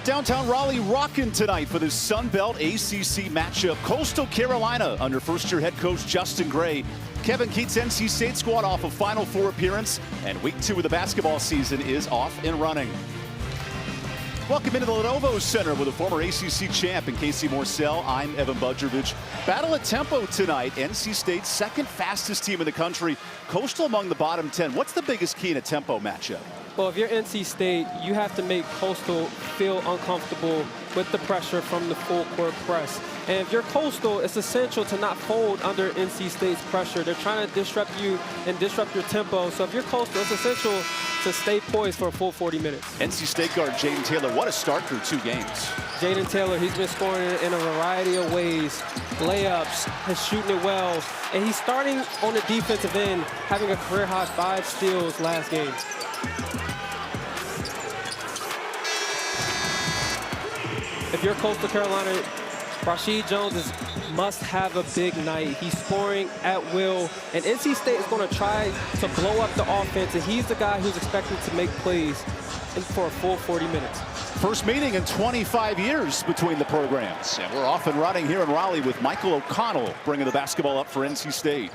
Downtown Raleigh rocking tonight for the Sun Belt ACC matchup. Coastal Carolina under first-year head coach Justin Gray. Kevin Keatts' NC State squad off a Final Four appearance, and week 2 of the basketball season is off and running. Welcome into the Lenovo Center with a former ACC champ and Casey Morsell. I'm Evan Budrovich. Battle at tempo tonight. NC State's second fastest team in the country. Coastal among the bottom 10. What's the biggest key in a tempo matchup? Well, if you're NC State, you have to make Coastal feel uncomfortable with the pressure from the full court press. And if you're Coastal, it's essential to not fold under NC State's pressure. They're trying to disrupt you and disrupt your tempo. So if you're Coastal, it's essential to stay poised for a full 40 minutes. NC State guard Jaden Taylor, what a start through 2 games. Jaden Taylor, he's been scoring in a variety of ways. Layups, he's shooting it well. And he's starting on the defensive end, having a career-high 5 steals last game. If you're Coastal Carolina, Rashid Jones must have a big night. He's scoring at will, and NC State is going to try to blow up the offense, and he's the guy who's expected to make plays for a full 40 minutes. First meeting in 25 years between the programs, and we're off and running here in Raleigh with Michael O'Connell bringing the basketball up for NC State.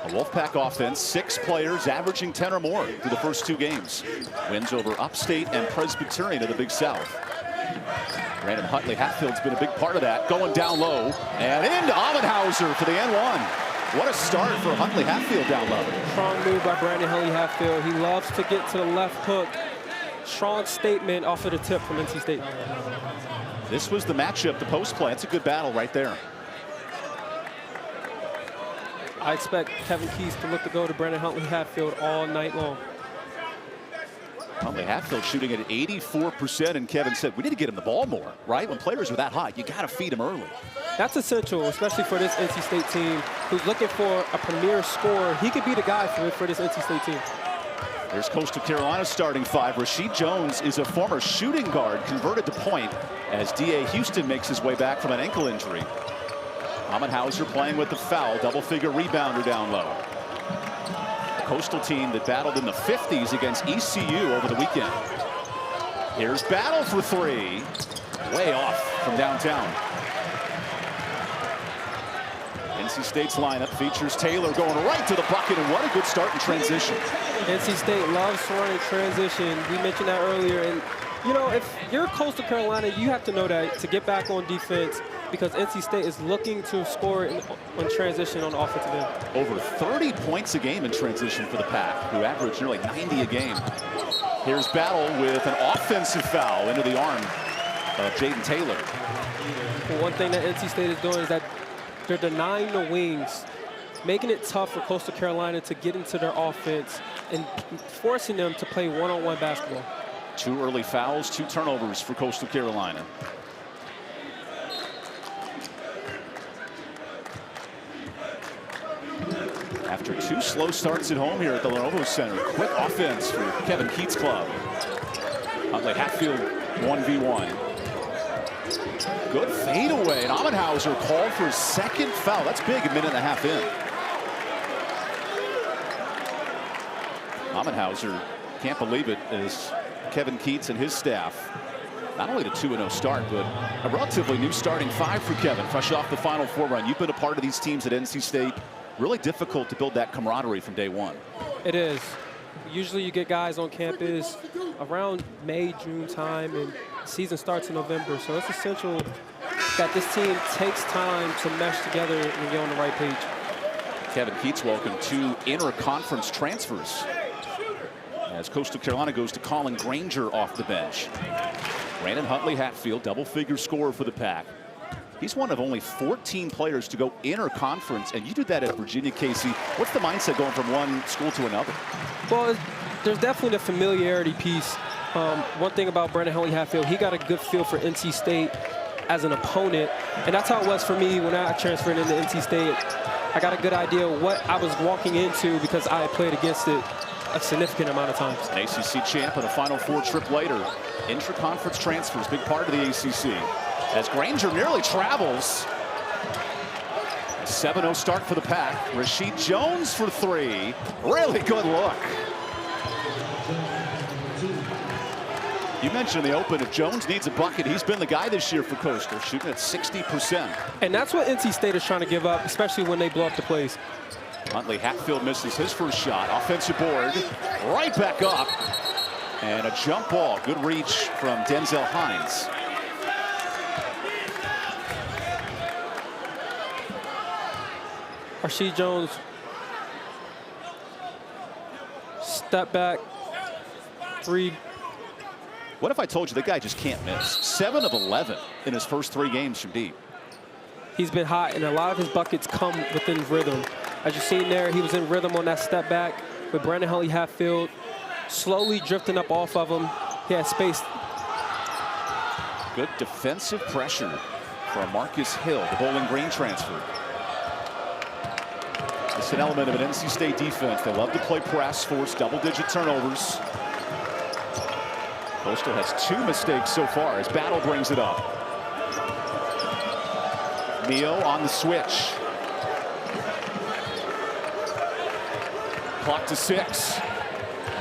A Wolfpack offense, 6 players averaging 10 or more through the first 2 games. Wins over Upstate and Presbyterian of the Big South. Brandon Huntley-Hatfield's been a big part of that. Going down low and into Amenhauser for the N1. What a start for Huntley-Hatfield down low. Strong move by Brandon Huntley-Hatfield. He loves to get to the left hook. Strong statement off of the tip from NC State. This was the matchup, the post play. It's a good battle right there. I expect Kevin Keatts to look to go to Brandon Huntley-Hatfield all night long. Huntley-Hatfield shooting at 84%, and Kevin said we need to get him the ball more, right? When players are that hot, you got to feed him early. That's essential, especially for this NC State team who's looking for a premier scorer. He could be the guy for this NC State team. There's Coastal Carolina's starting 5. Rashid Jones is a former shooting guard converted to point as D.A. Houston makes his way back from an ankle injury. Amenhauser playing with the foul, double-figure rebounder down low. Coastal team that battled in the 50s against ECU over the weekend. Here's battle for 3. Way off from downtown. NC State's lineup features Taylor going right to the bucket, and what a good start in transition. NC State loves scoring in transition. We mentioned that earlier. And, you know, if you're Coastal Carolina, you have to know that to get back on defense, because NC State is looking to score on transition on the offensive end. Over 30 points a game in transition for the Pack, who average nearly 90 a game. Here's battle with an offensive foul into the arm of Jaden Taylor. Well, one thing that NC State is doing is that they're denying the wings, making it tough for Coastal Carolina to get into their offense and forcing them to play one-on-one basketball. 2 early fouls, 2 turnovers for Coastal Carolina. After 2 slow starts at home here at the Lenovo Center, quick offense for Kevin Keatts' club. Huntley-Hatfield 1v1. Good fadeaway, and Amenhauser called for his 2nd foul. That's big, a minute and a half in. Amenhauser can't believe it as Kevin Keatts and his staff. Not only the 2-0 start, but a relatively new starting 5 for Kevin, fresh off the Final Four run. You've been a part of these teams at NC State. Really difficult to build that camaraderie from day one. It is. Usually you get guys on campus around May, June time, and the season starts in November. So it's essential that this team takes time to mesh together and get on the right page. Kevin Keatts welcomed 2 inter-conference transfers as Coastal Carolina goes to Colin Granger off the bench. Brandon Huntley-Hatfield, double-figure scorer for the Pack. He's one of only 14 players to go inter-conference, and you did that at Virginia, Casey. What's the mindset going from one school to another? Well, there's definitely the familiarity piece. One thing about Brandon Huntley-Hatfield, he got a good feel for NC State as an opponent, and that's how it was for me when I transferred into NC State. I got a good idea of what I was walking into because I had played against it a significant amount of times. An ACC champ and a Final Four trip later. Intra-conference transfers, big part of the ACC. As Granger nearly travels. 7-0 start for the Pack. Rashid Jones for 3. Really good look. You mentioned in the open, if Jones needs a bucket, he's been the guy this year for Coastal, shooting at 60%. And that's what NC State is trying to give up, especially when they blow up the plays. Huntley Hatfield misses his first shot. Offensive board, right back up. And a jump ball. Good reach from Denzel Hines. Rashid Jones, step back, 3. What if I told you the guy just can't miss? 7 of 11 in his first 3 games from deep. He's been hot, and a lot of his buckets come within rhythm. As you've seen there, he was in rhythm on that step back with Brandon Huntley Hatfield, slowly drifting up off of him. He had space. Good defensive pressure from Marcus Hill, the Bowling Green transfer. It's an element of an NC State defense. They love to play press, force double-digit turnovers. Coastal has 2 mistakes so far as Battle brings it up. Mio on the switch. Clock to 6.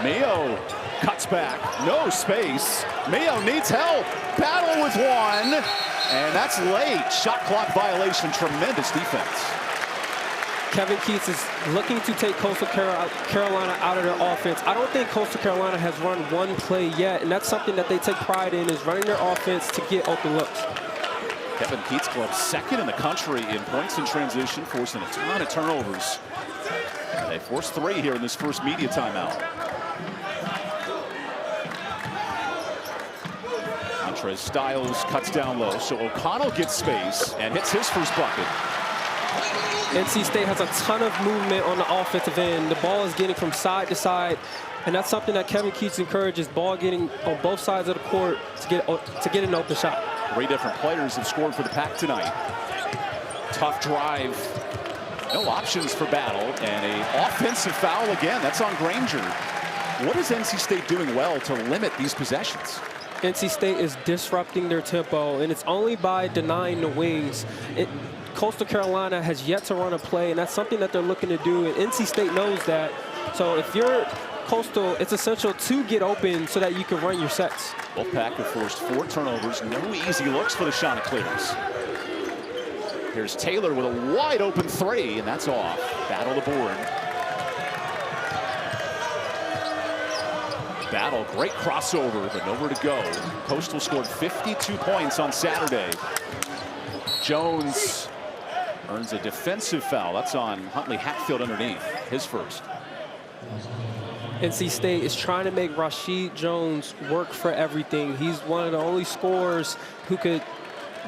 Mio cuts back. No space. Mio needs help. Battle with 1. And that's late. Shot clock violation. Tremendous defense. Kevin Keats is looking to take Coastal Carolina out of their offense. I don't think Coastal Carolina has run one play yet, and that's something that they take pride in, is running their offense to get open looks. Kevin Keats club 2nd in the country in points in transition, forcing a ton of turnovers. And they forced 3 here in this first media timeout. Montrez Styles cuts down low, so O'Connell gets space and hits his first bucket. NC State has a ton of movement on the offensive end. The ball is getting from side to side, and that's something that Kevin Keats encourages, ball getting on both sides of the court to get an open shot. 3 different players have scored for the Pack tonight. Tough drive. No options for Battle, and an offensive foul again. That's on Granger. What is NC State doing well to limit these possessions? NC State is disrupting their tempo, and it's only by denying the wings. Coastal Carolina has yet to run a play, and that's something that they're looking to do, and NC State knows that. So if you're Coastal, it's essential to get open so that you can run your sets. Wolfpack have forced 4 turnovers. No easy looks for the Chanticleers. Here's Taylor with a wide open 3, and that's off. Battle the board. Battle, great crossover, but nowhere to go. Coastal scored 52 points on Saturday. Jones earns a defensive foul. That's on Huntley Hatfield underneath, his first. NC State is trying to make Rashid Jones work for everything. He's one of the only scorers who could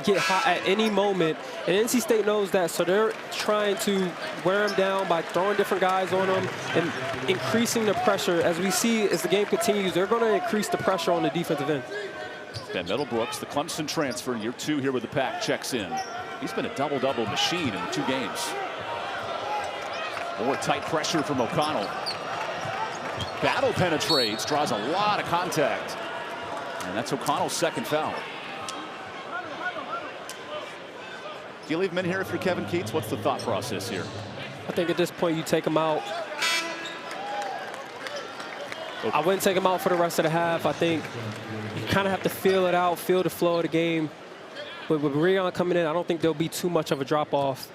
get hot at any moment, and NC State knows that, so they're trying to wear him down by throwing different guys on him and increasing the pressure. As we see, as the game continues, they're going to increase the pressure on the defensive end. Ben Middlebrooks, the Clemson transfer, year 2 here with the Pack, checks in. He's been a double-double machine in the 2 games. More tight pressure from O'Connell. Battle penetrates, draws a lot of contact. And that's O'Connell's 2nd foul. Do you leave him in here if you're Kevin Keats? What's the thought process here? I think at this point you take him out. Okay. I wouldn't take him out for the rest of the half. I think you kind of have to feel it out, feel the flow of the game. But with Rayon coming in, I don't think there'll be too much of a drop-off.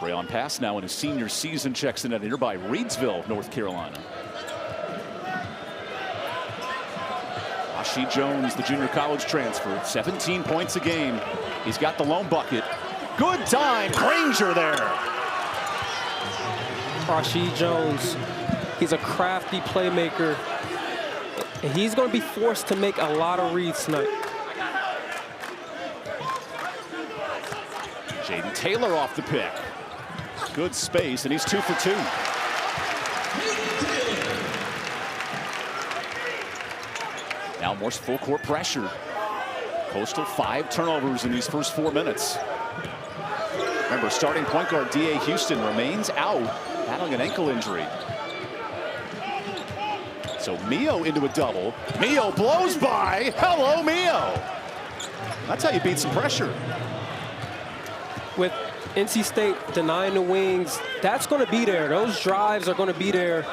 Rayon Pass now in his senior season checks in at nearby Reidsville, North Carolina. Rashid Jones, the junior college transfer, 17 points a game. He's got the lone bucket. Good time, Granger there. Rashid Jones, he's a crafty playmaker, and he's going to be forced to make a lot of reads tonight. Jaden Taylor off the pick. Good space, and he's 2 for 2. Now more full court pressure. Coastal 5 turnovers in these first 4 minutes. Remember, starting point guard D.A. Houston remains out, battling an ankle injury. So Mio into a double. Mio blows by. Hello, Mio. That's how you beat some pressure. With NC State denying the wings, that's going to be there. Those drives are going to be there.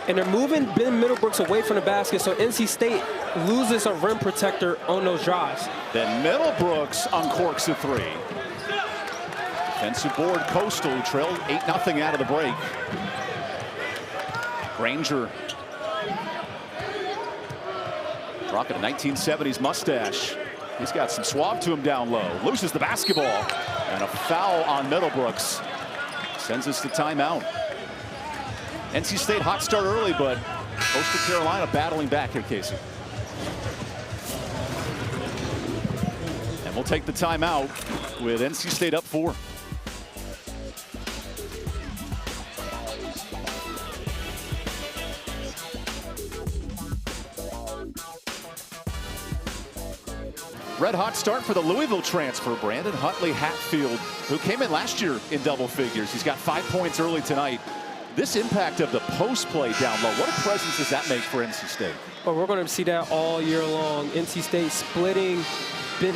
And they're moving Ben Middlebrooks away from the basket, so NC State loses a rim protector on those drives. Then Middlebrooks uncorks a three. Defensive board, Coastal trailed 8-0 out of the break. Granger rocking a 1970s mustache. He's got some suave to him down low. Loses the basketball. And a foul on Middlebrooks. Sends us to timeout. NC State hot start early, but Coastal Carolina battling back here, Casey. And we'll take the timeout with NC State up 4. Red hot start for the Louisville transfer, Brandon Huntley-Hatfield, who came in last year in double figures. He's got 5 points early tonight. This impact of the post play down low, what a presence does that make for NC State? Well, we're going to see that all year long. NC State splitting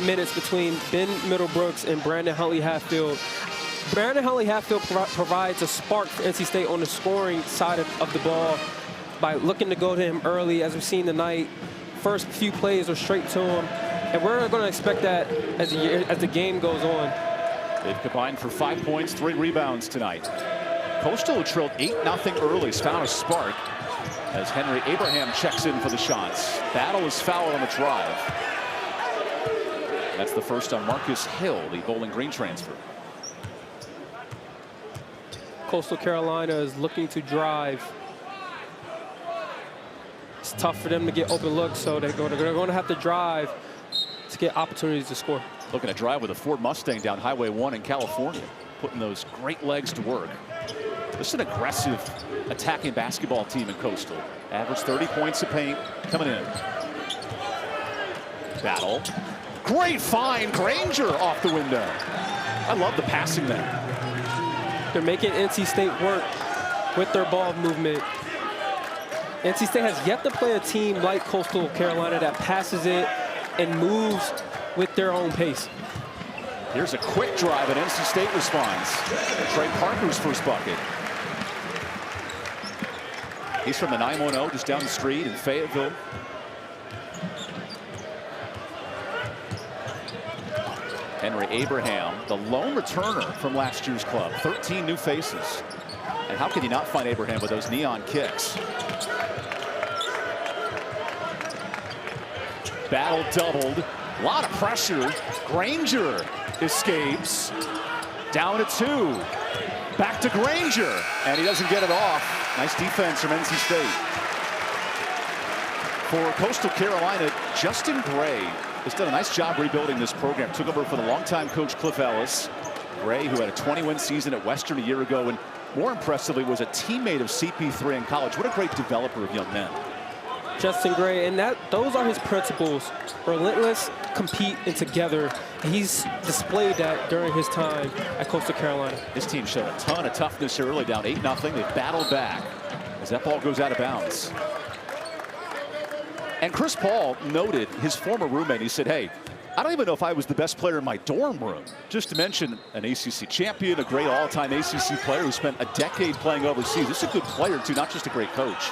minutes between Ben Middlebrooks and Brandon Huntley-Hatfield. Brandon Huntley-Hatfield provides a spark for NC State on the scoring side of the ball by looking to go to him early, as we've seen tonight. First few plays are straight to him. And we're going to expect that as the game goes on. They've combined for 5 points, 3 rebounds tonight. Coastal trailed 8-0 early, found a spark as Henry Abraham checks in for the shots. Battle is fouled on the drive. That's the first on Marcus Hill, the Bowling Green transfer. Coastal Carolina is looking to drive. It's tough for them to get open looks, so they're going to have to drive to get opportunities to score. Looking to drive with a Ford Mustang down Highway 1 in California, putting those great legs to work. This is an aggressive attacking basketball team in Coastal. Average 30 points of paint coming in. Battle. Great find, Granger off the window. I love the passing there. They're making NC State work with their ball movement. NC State has yet to play a team like Coastal Carolina that passes it and moves with their own pace. Here's a quick drive, and NC State responds. Trey Parker's first bucket. He's from the 910, just down the street in Fayetteville. Henry Abraham, the lone returner from last year's club. 13 new faces. And how can you not find Abraham with those neon kicks? Battle doubled. A lot of pressure. Granger escapes. Down to 2. Back to Granger. And he doesn't get it off. Nice defense from NC State. For Coastal Carolina, Justin Gray has done a nice job rebuilding this program. Took over for the longtime coach Cliff Ellis. Gray, who had a 20-win season at Western a year ago, and more impressively was a teammate of CP3 in college. What a great developer of young men. Justin Gray, and those are his principles. Relentless, compete, and together. He's displayed that during his time at Coastal Carolina. This team showed a ton of toughness early, down 8-0. They battled back as that ball goes out of bounds. And Chris Paul noted his former roommate. He said, hey, I don't even know if I was the best player in my dorm room. Just to mention an ACC champion, a great all-time ACC player who spent a decade playing overseas. This is a good player, too, not just a great coach.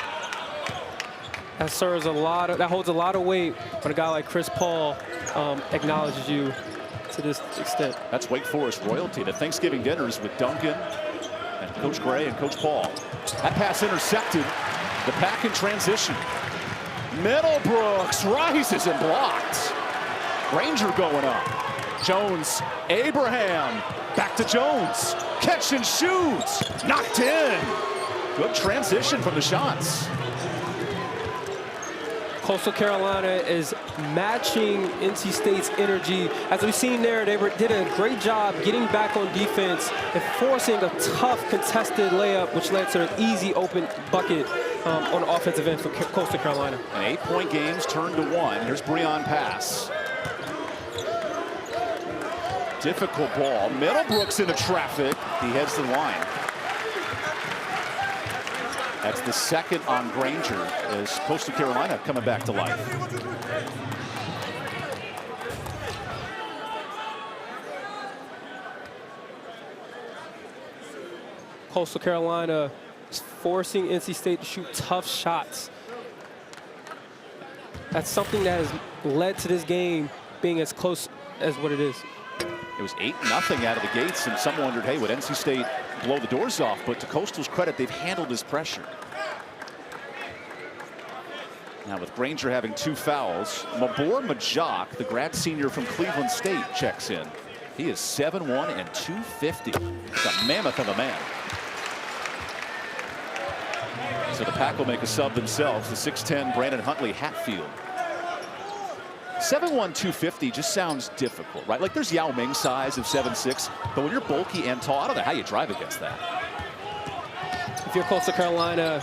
That holds a lot of weight when a guy like Chris Paul acknowledges you to this extent. That's Wake Forest royalty. The Thanksgiving dinners with Duncan and Coach Gray and Coach Paul. That pass intercepted. The pack in transition. Middlebrooks rises and blocked. Granger going up. Jones, Abraham, back to Jones. Catch and shoots. Knocked in. Good transition from the shots. Coastal Carolina is matching NC State's energy. As we've seen there, they did a great job getting back on defense and forcing a tough contested layup, which led to an easy open bucket on the offensive end for Coastal Carolina. An 8-point game's turned to 1. Here's Breon pass. Difficult ball. Middlebrooks into traffic. He heads to the line. That's the second on Granger as Coastal Carolina coming back to life. Coastal Carolina forcing NC State to shoot tough shots. That's something that has led to this game being as close as what it is. It was 8-0 out of the gates, and some wondered, hey, would NC State blow the doors off? But to Coastal's credit, they've handled this pressure. Now with Granger having 2 fouls, Mabor Majok, the grad senior from Cleveland State, checks in. He is 7'1" and 250. It's a mammoth of a man. So the Pack will make a sub themselves. The 6'10" Brandon Huntley Hatfield. 7'1", 250 just sounds difficult, right? Like there's Yao Ming size of 7'6", but when you're bulky and tall, I don't know how you drive against that. If you're Coastal Carolina,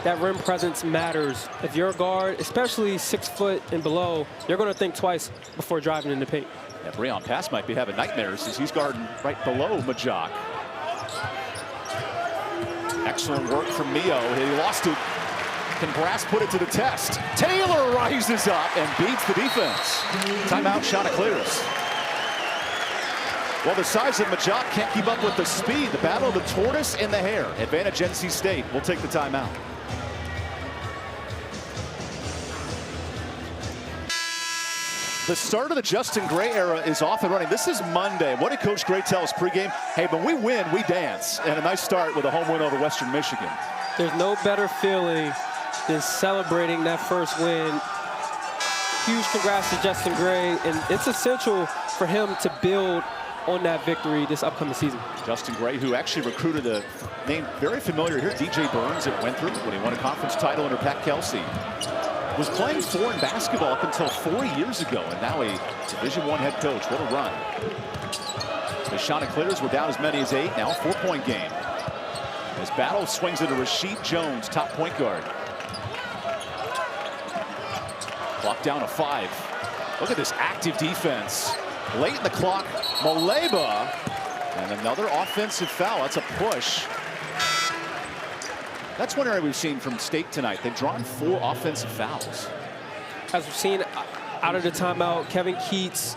that rim presence matters. If you're a guard, especially 6 foot and below, you're going to think twice before driving in the paint. Yeah, Breon Pass might be having nightmares as he's guarding right below Majok. Excellent work from Mio. He lost it. Can Brass put it to the test? Taylor rises up and beats the defense. Timeout, Chanticleers. Well, the size of Majok can't keep up with the speed. The battle of the tortoise and the hare. Advantage NC State. We'll take the timeout. The start of the Justin Gray era is off and running. This is Monday. What did Coach Gray tell us pregame? Hey, when we win, we dance. And a nice start with a home win over Western Michigan. There's no better feeling than celebrating that first win. Huge congrats to Justin Gray, and it's essential for him to build on that victory this upcoming season. Justin Gray, who actually recruited a name very familiar here, DJ Burns at Winthrop, when he won a conference title under Pat Kelsey. Was playing foreign basketball up until 4 years ago, and now a Division I head coach. What a run. The Chanticleers were down as many as 8, now a 4-point game. As Battle swings into Rasheed Jones, top point guard. Clock down to 5. Look at this active defense. Late in the clock, Maleba, and another offensive foul. That's a push. That's one area we've seen from State tonight. They've drawn 4 offensive fouls. As we've seen out of the timeout, Kevin Keats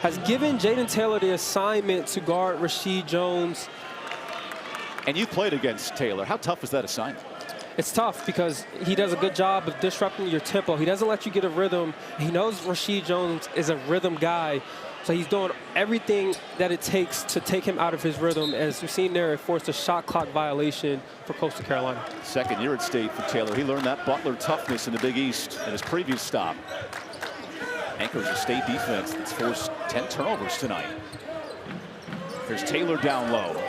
has given Jaden Taylor the assignment to guard Rasheed Jones. And you played against Taylor. How tough is that assignment? It's tough because he does a good job of disrupting your tempo. He doesn't let you get a rhythm. He knows Rasheed Jones is a rhythm guy. So he's doing everything that it takes to take him out of his rhythm. As we've seen there, it forced a shot clock violation for Coastal Carolina. Second year at State for Taylor. He learned that Butler toughness in the Big East in his previous stop. Anchors a State defense that's forced 10 turnovers tonight. Here's Taylor down low.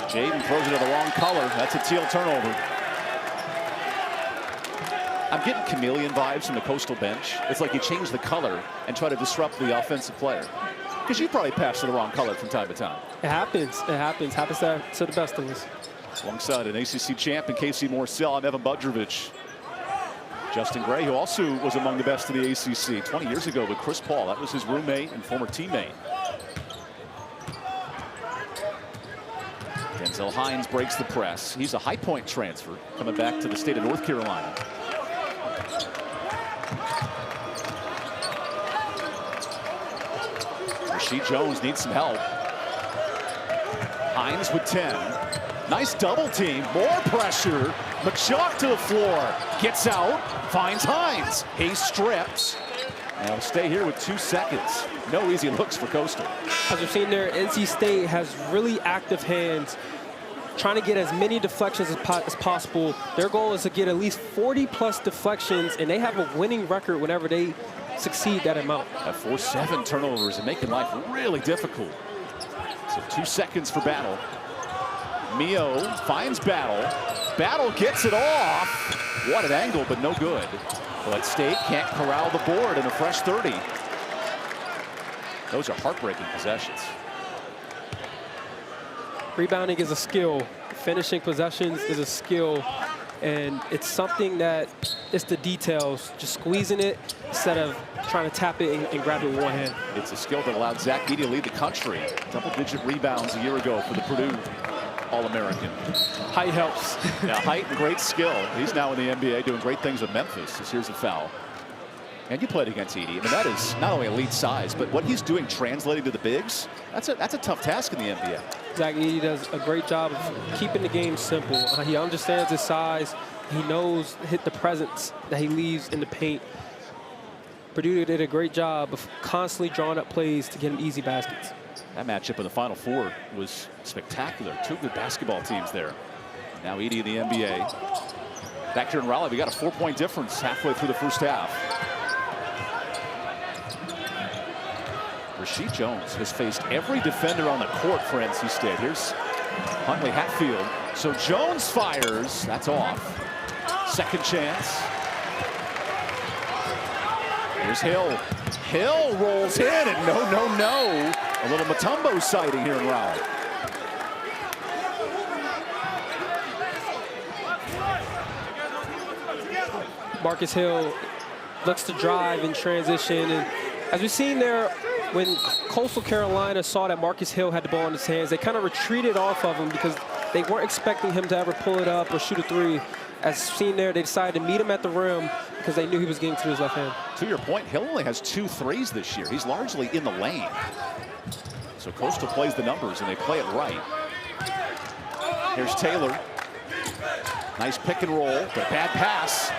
Jaden throws it to the wrong color. That's a teal turnover. I'm getting chameleon vibes from the Coastal bench. It's like you change the color and try to disrupt the offensive player. Because you probably pass to the wrong color from time to time. It happens. It happens. Happens to the best of us. Alongside an ACC champ and KC Morcell, I'm Evan Budrovich. Justin Gray, who also was among the best of the ACC 20 years ago with Chris Paul. That was his roommate and former teammate. Denzel Hines breaks the press. He's a High Point transfer coming back to the state of North Carolina. Rasheed Jones needs some help. Hines with 10. Nice double team. More pressure. Majok to the floor. Gets out. Finds Hines. He strips. And he'll stay here with 2 seconds. No easy looks for Coastal. As we've seen there, NC State has really active hands, trying to get as many deflections as possible. Their goal is to get at least 40+ deflections, and they have a winning record whenever they succeed that amount. At 4-7 turnovers and making life really difficult. So 2 seconds for Battle. Mio finds Battle. Battle gets it off. What an angle, but no good. But State can't corral the board in a fresh 30. Those are heartbreaking possessions. Rebounding is a skill. Finishing possessions is a skill. And it's something that it's the details, just squeezing it instead of trying to tap it and grab it with one hand. It's a skill that allowed Zach Edey to lead the country. Double-digit rebounds a year ago for the Purdue All-American. Height helps. Yeah, height and great skill. He's now in the NBA doing great things with Memphis. Here's a foul. And you played against Edey. I mean, that is not only elite size, but what he's doing translating to the bigs, that's a tough task in the NBA. Zach Edey does a great job of keeping the game simple. He understands his size. He knows the presence that he leaves in the paint. Purdue did a great job of constantly drawing up plays to get him easy baskets. That matchup in the Final Four was spectacular. Two good basketball teams there. Now Edey in the NBA. Back here in Raleigh, we got a 4-point difference halfway through the first half. Rasheed Jones has faced every defender on the court for NC State. Here's Huntley Hatfield. So Jones fires. That's off. Second chance. Here's Hill. Hill rolls in, and no. A little Mutombo sighting here in Raleigh. Marcus Hill looks to drive in transition. And as we've seen there, when Coastal Carolina saw that Marcus Hill had the ball in his hands, they kind of retreated off of him because they weren't expecting him to ever pull it up or shoot a three. As seen there, they decided to meet him at the rim because they knew he was getting to his left hand. To your point, Hill only has 2 threes this year. He's largely in the lane. So Coastal plays the numbers, and they play it right. Here's Taylor. Nice pick and roll, but bad pass.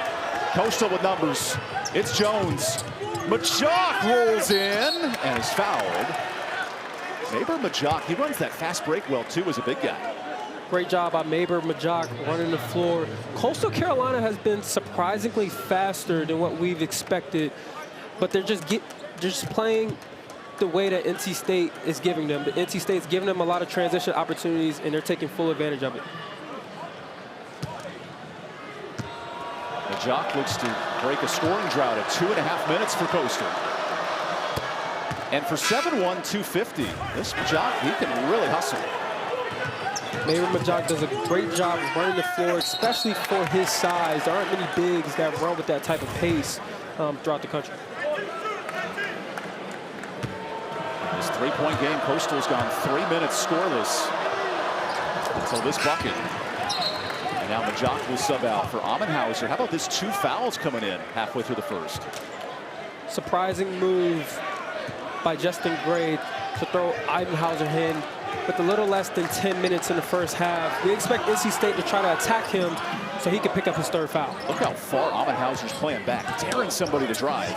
Coastal with numbers. It's Jones. Majok rolls in and is fouled. Maber Majok, he runs that fast break well, too, as a big guy. Great job by Maber Majok running the floor. Coastal Carolina has been surprisingly faster than what we've expected, but they're just playing the way that NC State is giving them. The NC State's giving them a lot of transition opportunities, and they're taking full advantage of it. Majok looks to break a scoring drought at 2.5 minutes for Coastal. And for 7'1", 250, this Majok, he can really hustle. Maber Majok does a great job of running the floor, especially for his size. There aren't many bigs that run with that type of pace throughout the country. This 3-point game, Coastal's gone 3 minutes scoreless until this bucket. And now Majok will sub out for Amenhauser. How about this 2 fouls coming in halfway through the first? Surprising move by Justin Gray to throw Amenhauser in with a little less than 10 minutes in the first half. We expect NC State to try to attack him so he can pick up his 3rd foul. Look how far Amenhauser's playing back, daring somebody to drive.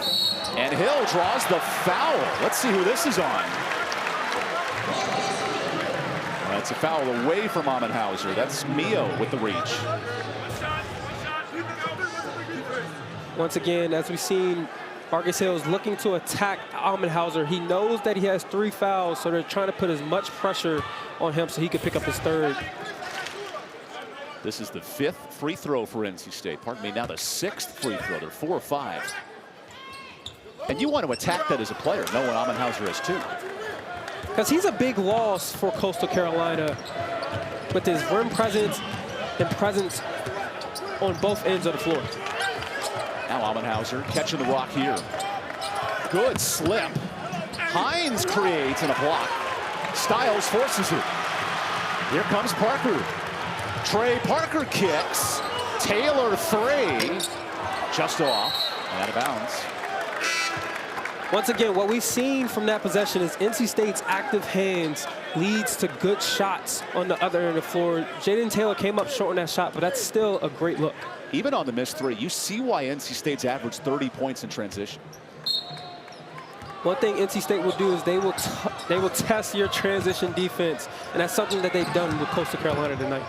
And Hill draws the foul. Let's see who this is on. That's a foul away from Amenhauser. That's Mio with the reach. Once again, as we've seen, Marcus Hill is looking to attack Amenhauser. He knows that he has 3 fouls, so they're trying to put as much pressure on him so he could pick up his 3rd. This is the 5th free throw for NC State. Pardon me, now the 6th free throw. They're 4 of 5. And you want to attack that as a player, knowing Amenhauser has 2. Because he's a big loss for Coastal Carolina with his rim presence and presence on both ends of the floor. Now Amenhauser catching the rock here. Good slip. Hines creates and a block. Stiles forces it. Here comes Parker. Trey Parker kicks. Taylor 3. Just off and out of bounds. Once again, what we've seen from that possession is NC State's active hands leads to good shots on the other end of the floor. Jaden Taylor came up short on that shot, but that's still a great look. Even on the missed 3, you see why NC State's averaged 30 points in transition. One thing NC State will do is they will test your transition defense, and that's something that they've done with Coastal Carolina tonight.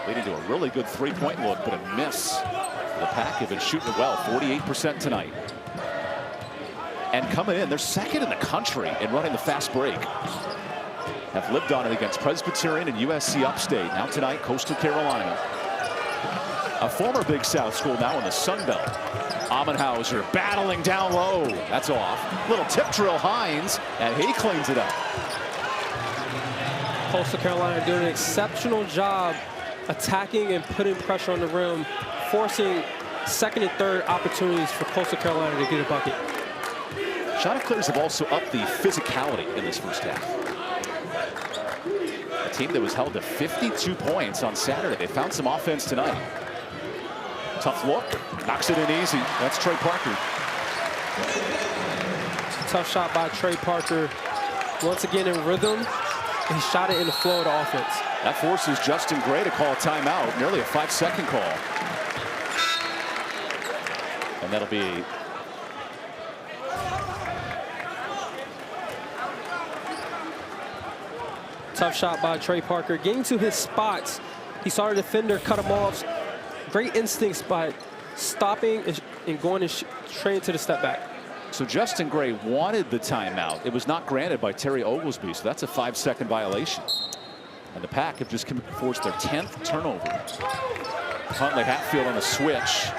Leading to a really good 3-point look, but a miss. The Pack have been shooting it well, 48% tonight. And coming in, they're 2nd in the country in running the fast break. Have lived on it against Presbyterian and USC Upstate. Now tonight, Coastal Carolina. A former Big South school now in the Sun Belt. Amenhauser battling down low. That's off. Little tip drill, Hines, and he cleans it up. Coastal Carolina doing an exceptional job attacking and putting pressure on the rim, forcing 2nd and 3rd opportunities for Coastal Carolina to get a bucket. Chanticleers have also upped the physicality in this first half. A team that was held to 52 points on Saturday. They found some offense tonight. Tough look, knocks it in easy. That's Trey Parker. Tough shot by Trey Parker. Once again in rhythm, He shot it in the flow of the offense. That forces Justin Gray to call a timeout, nearly a 5-second call. And that'll be tough shot by Trey Parker. Getting to his spots, he saw the defender cut him off. Great instincts by stopping and going straight into the step back. So Justin Gray wanted the timeout. It was not granted by Terry Oglesby, so that's a 5-second violation. And the Pack have just forced their 10th turnover. Huntley Hatfield on the switch.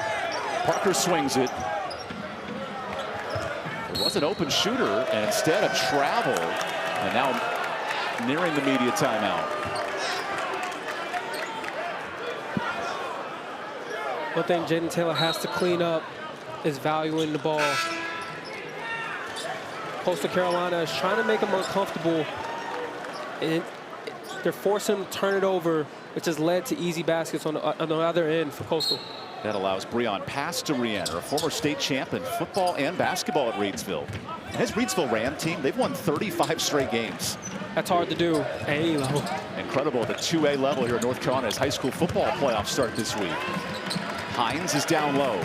Parker swings it. It was an open shooter, and instead of travel, and now nearing the media timeout. One thing Jaden Taylor has to clean up is valuing the ball. Coastal Carolina is trying to make him uncomfortable, and they're forcing him to turn it over, which has led to easy baskets on the other end for Coastal. That allows Breon Pastorian, a former state champ in football and basketball at Reidsville. And his Reidsville Ram team, they've won 35 straight games. That's hard to do at any level. Incredible at the 2A level here in North Carolina as high school football playoffs start this week. Hines is down low.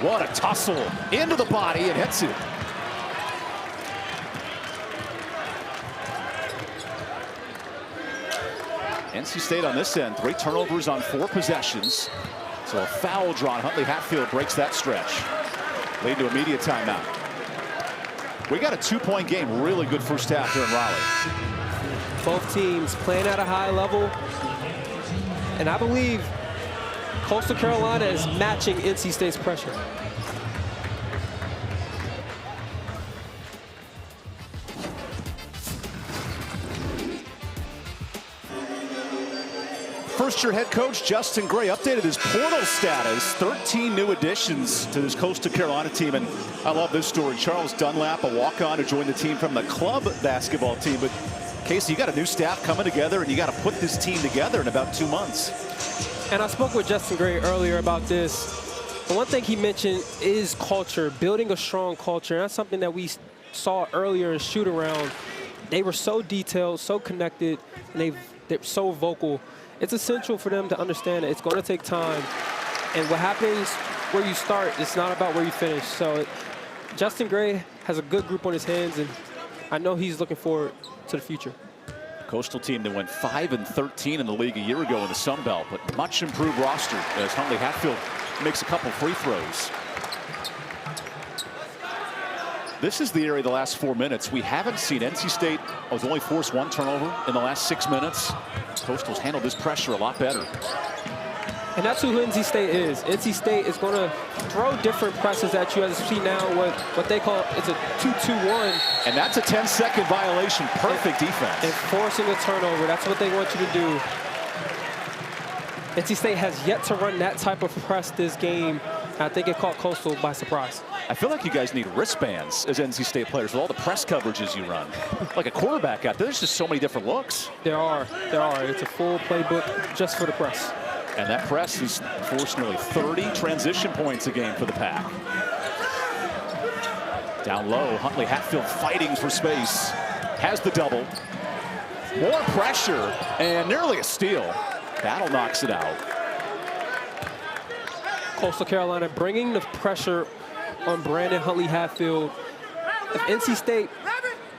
What a tussle into the body and hits it. NC State on this end, 3 turnovers on 4 possessions. So a foul drawn. Huntley Hatfield breaks that stretch. Lead to immediate timeout. We got a 2-point game. Really good first half here in Raleigh. Both teams playing at a high level. And I believe Coastal Carolina is matching NC State's pressure. First-year head coach Justin Gray updated his portal status. 13 new additions to this Coastal Carolina team. And I love this story. Charles Dunlap, a walk-on, who joined the team from the club basketball team. But Casey, you got a new staff coming together, and you got to put this team together in about 2 months. And I spoke with Justin Gray earlier about this. The one thing he mentioned is culture, building a strong culture. And that's something that we saw earlier in shoot-around. They were so detailed, so connected, and they're so vocal. It's essential for them to understand that it's going to take time. And what happens where you start, it's not about where you finish. So Justin Gray has a good group on his hands, and I know he's looking forward to the future. Coastal team that went 5-13 in the league a year ago in the Sun Belt, but much improved roster as Huntley Hatfield makes a couple free throws. This is the area the last 4 minutes. We haven't seen NC State has only forced 1 turnover in the last 6 minutes. Coastal's handled this pressure a lot better. And that's who NC State is. NC State is going to throw different presses at you, as you see now, what they call it's a 2-2-1. And that's a 10-second violation. Perfect defense. And forcing a turnover. That's what they want you to do. NC State has yet to run that type of press this game. I think it caught Coastal by surprise. I feel like you guys need wristbands as NC State players with all the press coverages you run. Like a quarterback out there, there's just so many different looks. There are. It's a full playbook just for the press. And that press has forced nearly 30 transition points a game for the Pack. Down low, Huntley Hatfield fighting for space. Has the double. More pressure and nearly a steal. Battle knocks it out. Coastal Carolina bringing the pressure on Brandon Huntley Hatfield. If NC State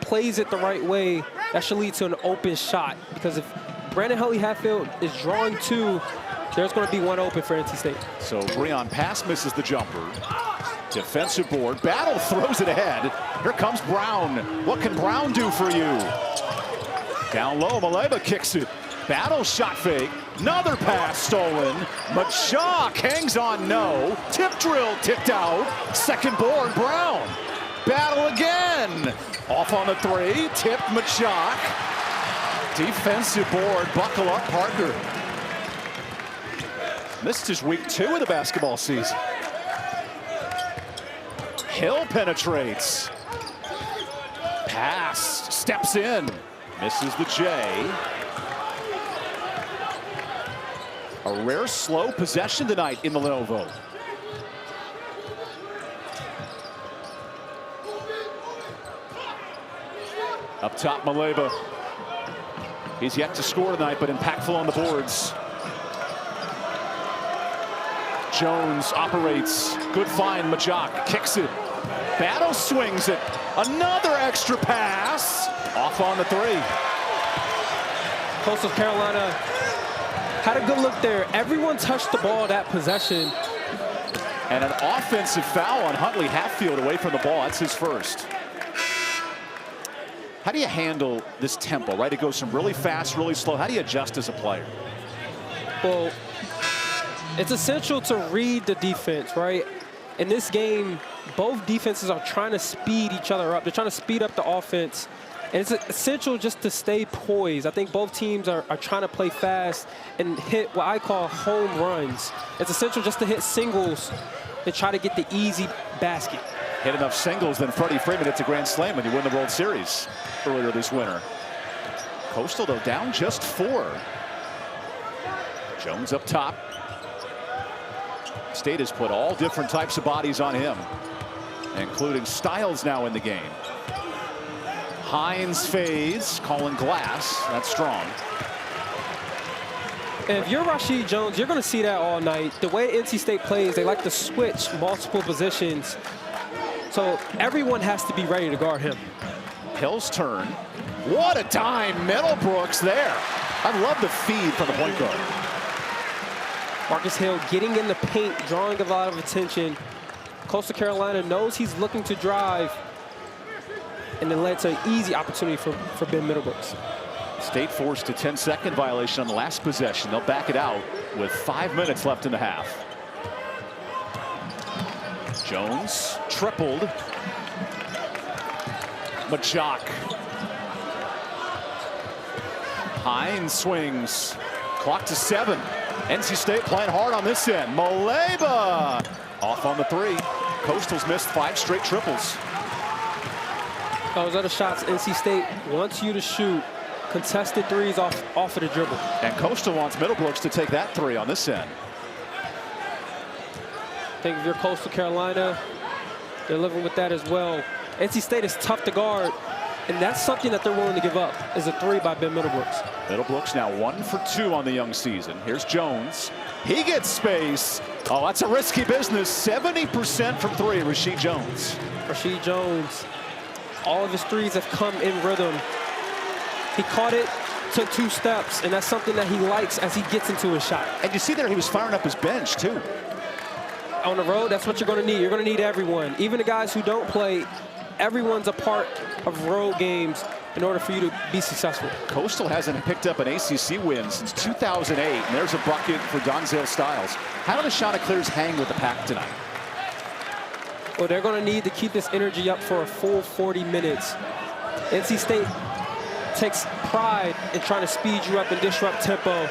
plays it the right way, that should lead to an open shot. Because if Brandon Huntley Hatfield is drawing 2, there's going to be 1 open for NC State. So Breon Pass misses the jumper. Defensive board. Battle throws it ahead. Here comes Brown. What can Brown do for you? Down low, Maleba kicks it. Battle shot fake. Another pass stolen. Machak hangs on no. Tip drill tipped out. Second board, Brown. Battle again. Off on the 3. Tipped Machak. Defensive board. Buckle up, Parker. This is week 2 of the basketball season. Hill penetrates. Pass. Steps in. Misses the J. A rare slow possession tonight in the Lenovo. Up top, Maleba. He's yet to score tonight, but impactful on the boards. Jones operates. Good find. Majak kicks it. Battle swings it. Another extra pass. Off on the three. Coastal Carolina had a good look there. Everyone touched the ball that possession. And an offensive foul on Huntley Hatfield away from the ball. That's his first. How do you handle this tempo, right? It goes from really fast, really slow. How do you adjust as a player? Well, it's essential to read the defense, right? In this game, both defenses are trying to speed each other up. They're trying to speed up the offense. And it's essential just to stay poised. I think both teams are trying to play fast and hit what I call home runs. It's essential just to hit singles and try to get the easy basket. Hit enough singles, then Freddie Freeman hits a grand slam when you win the World Series earlier this winter. Coastal, though, down just 4. Jones up top. State has put all different types of bodies on him, including Styles now in the game. Hines fades, calling glass. That's strong. And if you're Rashid Jones, you're going to see that all night. The way NC State plays, they like to switch multiple positions. So everyone has to be ready to guard him. Hill's turn. What a time, Middlebrooks there. I love the feed from the point guard. Marcus Hill getting in the paint, drawing a lot of attention. Coastal Carolina knows he's looking to drive, and then led to an easy opportunity for Ben Middlebrooks. State forced a 10-second violation on the last possession. They'll back it out with 5 minutes left in the half. Jones tripled. Majak. Hines swings. Clock to 7. NC State playing hard on this end. Maleba off on the 3. Coastal's missed 5 straight triples. Those are the shots NC State wants you to shoot. Contested threes off of the dribble. And Coastal wants Middlebrooks to take that 3 on this end. I think if you're Coastal Carolina, they're living with that as well. NC State is tough to guard, and that's something that they're willing to give up, is a 3 by Ben Middlebrooks. Middlebrooks now 1 for 2 on the young season. Here's Jones. He gets space. Oh, that's a risky business. 70% from 3, Rashid Jones. Rashid Jones, all of his threes have come in rhythm. He caught it, took 2 steps, and that's something that he likes as he gets into his shot. And you see there he was firing up his bench, too. On the road, that's what you're going to need. You're going to need everyone. Even the guys who don't play, everyone's a part of road games in order for you to be successful. Coastal hasn't picked up an ACC win since 2008, and there's a bucket for Donzel Styles. How do the Chanticleers hang with the pack tonight? Well, they're going to need to keep this energy up for a full 40 minutes. NC State takes pride in trying to speed you up and disrupt tempo.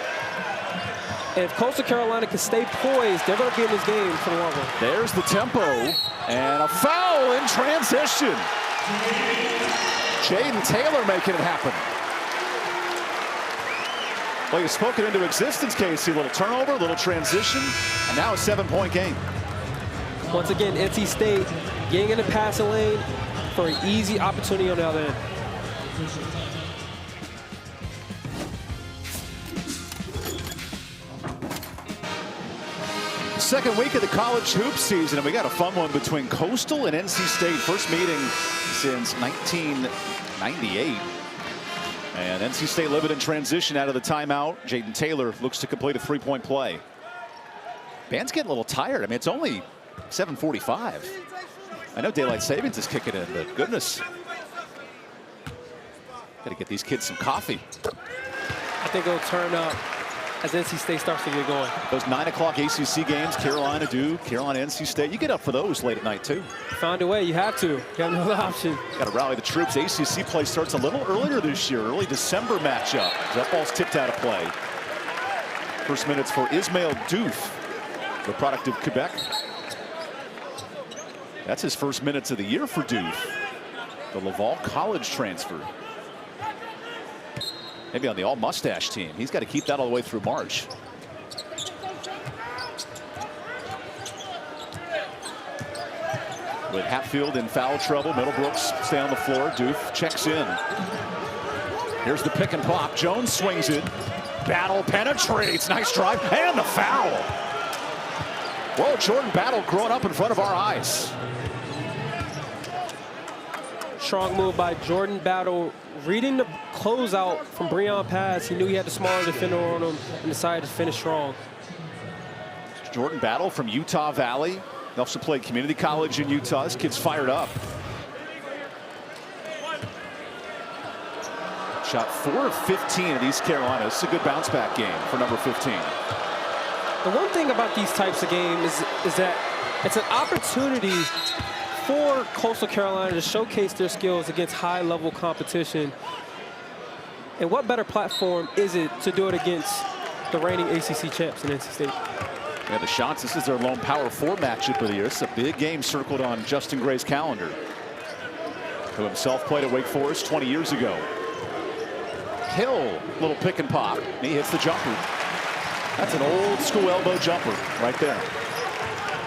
And if Coastal Carolina can stay poised, they're going to be in this game for the long run. There's the tempo, and a foul in transition. Jaden Taylor making it happen. Well, you've spoken into existence, Casey. A little turnover, a little transition, and now a 7-point game. Once again, NC State getting in the passing lane for an easy opportunity on the other end. Second week of the college hoop season, and we got a fun one between Coastal and NC State. First meeting since 1998. And NC State living in transition out of the timeout. Jaden Taylor looks to complete a 3-point play. Band's getting a little tired. I mean, it's only 7:45. I know daylight savings is kicking in, but goodness. Got to get these kids some coffee. I think it'll turn up as NC State starts to get going. Those 9 o'clock ACC games, Carolina Duke, Carolina NC State, you get up for those late at night too. Found a way, you have to. You have no other option. Got to rally the troops. ACC play starts a little earlier this year, early December matchup. That ball's tipped out of play. First minutes for Ismail Diouf, the product of Quebec. That's his first minutes of the year for Diouf, the Laval College transfer. Maybe on the all-mustache team. He's got to keep that all the way through March. With Hatfield in foul trouble, Middlebrooks stay on the floor. Diouf checks in. Here's the pick and pop. Jones swings it. Battle penetrates. Nice drive. And the foul. Whoa, Jordan Battle growing up in front of our eyes. Strong move by Jordan Battle. Reading the closeout from Breon pass, he knew he had the smaller defender on him and decided to finish strong. Jordan Battle from Utah Valley. He also played community college in Utah. This kid's fired up. Shot 4 of 15 at East Carolina. This is a good bounce back game for number 15. The one thing about these types of games is that it's an opportunity for Coastal Carolina to showcase their skills against high-level competition. And what better platform is it to do it against the reigning ACC champs in NC State? Yeah, the Shots, this is their lone Power 4 matchup of the year. It's a big game circled on Justin Gray's calendar, who himself played at Wake Forest 20 years ago. Hill, little pick and pop. He hits the jumper. That's an old school elbow jumper right there.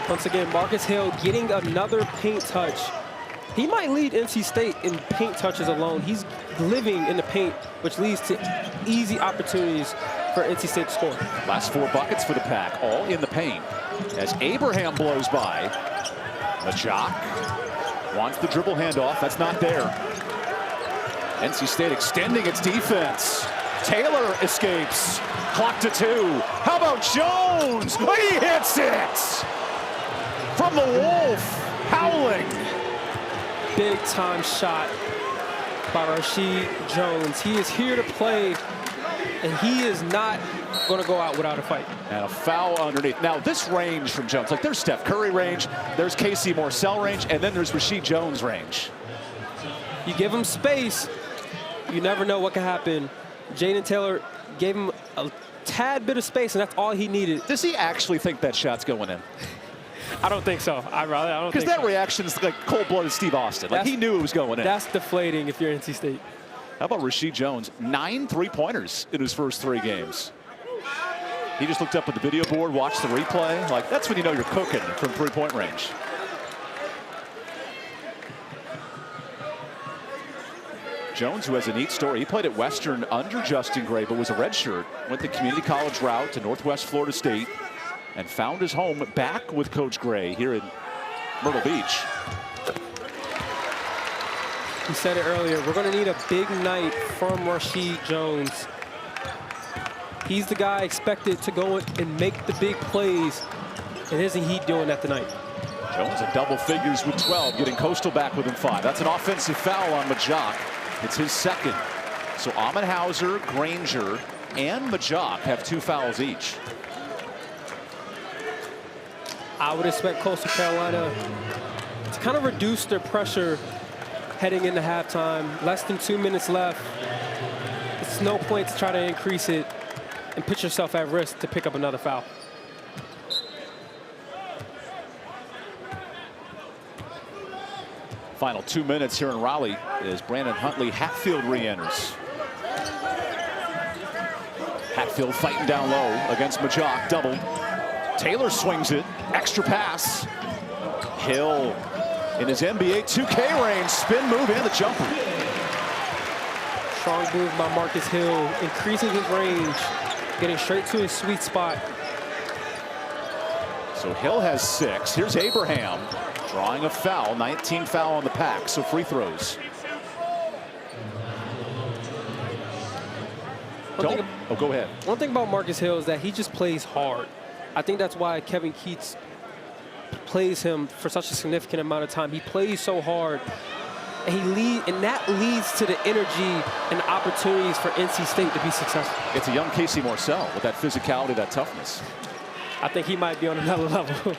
Once again, Marcus Hill getting another paint touch. He might lead NC State in paint touches alone. He's living in the paint, which leads to easy opportunities for NC State to score. Last 4 buckets for the Pack, all in the paint. As Abraham blows by, Majak wants the dribble handoff. That's not there. NC State extending its defense. Taylor escapes. Clock to 2. How about Jones? He hits it! From the Wolf, howling. Big time shot by Rashid Jones. He is here to play, and he is not going to go out without a fight. And a foul underneath. Now, this range from Jones, like there's Steph Curry range, there's Casey Morcell range, and then there's Rashid Jones range. You give him space, you never know what can happen. Jaden Taylor gave him a tad bit of space, and that's all he needed. Does he actually think that shot's going in? I don't think so. I don't think because that so. reaction is like cold-blooded Steve Austin. Like he knew it was going in. That's deflating if you're NC State. How about Rashid Jones? 9 3-pointers in his first 3 games. He just looked up at the video board, watched the replay. Like, that's when you know you're cooking from 3-point range. Jones, who has a neat story. He played at Western under Justin Gray, but was a redshirt. Went the community college route to Northwest Florida State and found his home back with Coach Gray here in Myrtle Beach. He said it earlier, we're going to need a big night from Rashid Jones. He's the guy expected to go and make the big plays, and isn't he doing that tonight? Jones at double figures with 12, getting Coastal back within 5. That's an offensive foul on Majak. It's his second. So Amenhauser, Granger, and Majak have 2 fouls each. I would expect Coastal Carolina to kind of reduce their pressure heading into halftime. Less than 2 minutes left. It's no point to try to increase it and put yourself at risk to pick up another foul. Final 2 minutes here in Raleigh as Brandon Huntley Hatfield re-enters. Hatfield fighting down low against Majak, double. Taylor swings it, extra pass. Hill in his NBA 2K range, spin move and the jumper. Strong move by Marcus Hill, increasing his range, getting straight to his sweet spot. So Hill has 6. Here's Abraham drawing a foul, 19 foul on the Pack, so free throws. Go ahead. One thing about Marcus Hill is that he just plays hard. I think that's why Kevin Keats plays him for such a significant amount of time. He plays so hard, and that leads to the energy and opportunities for NC State to be successful. It's a young Casey Morcell with that physicality, that toughness. I think he might be on another level.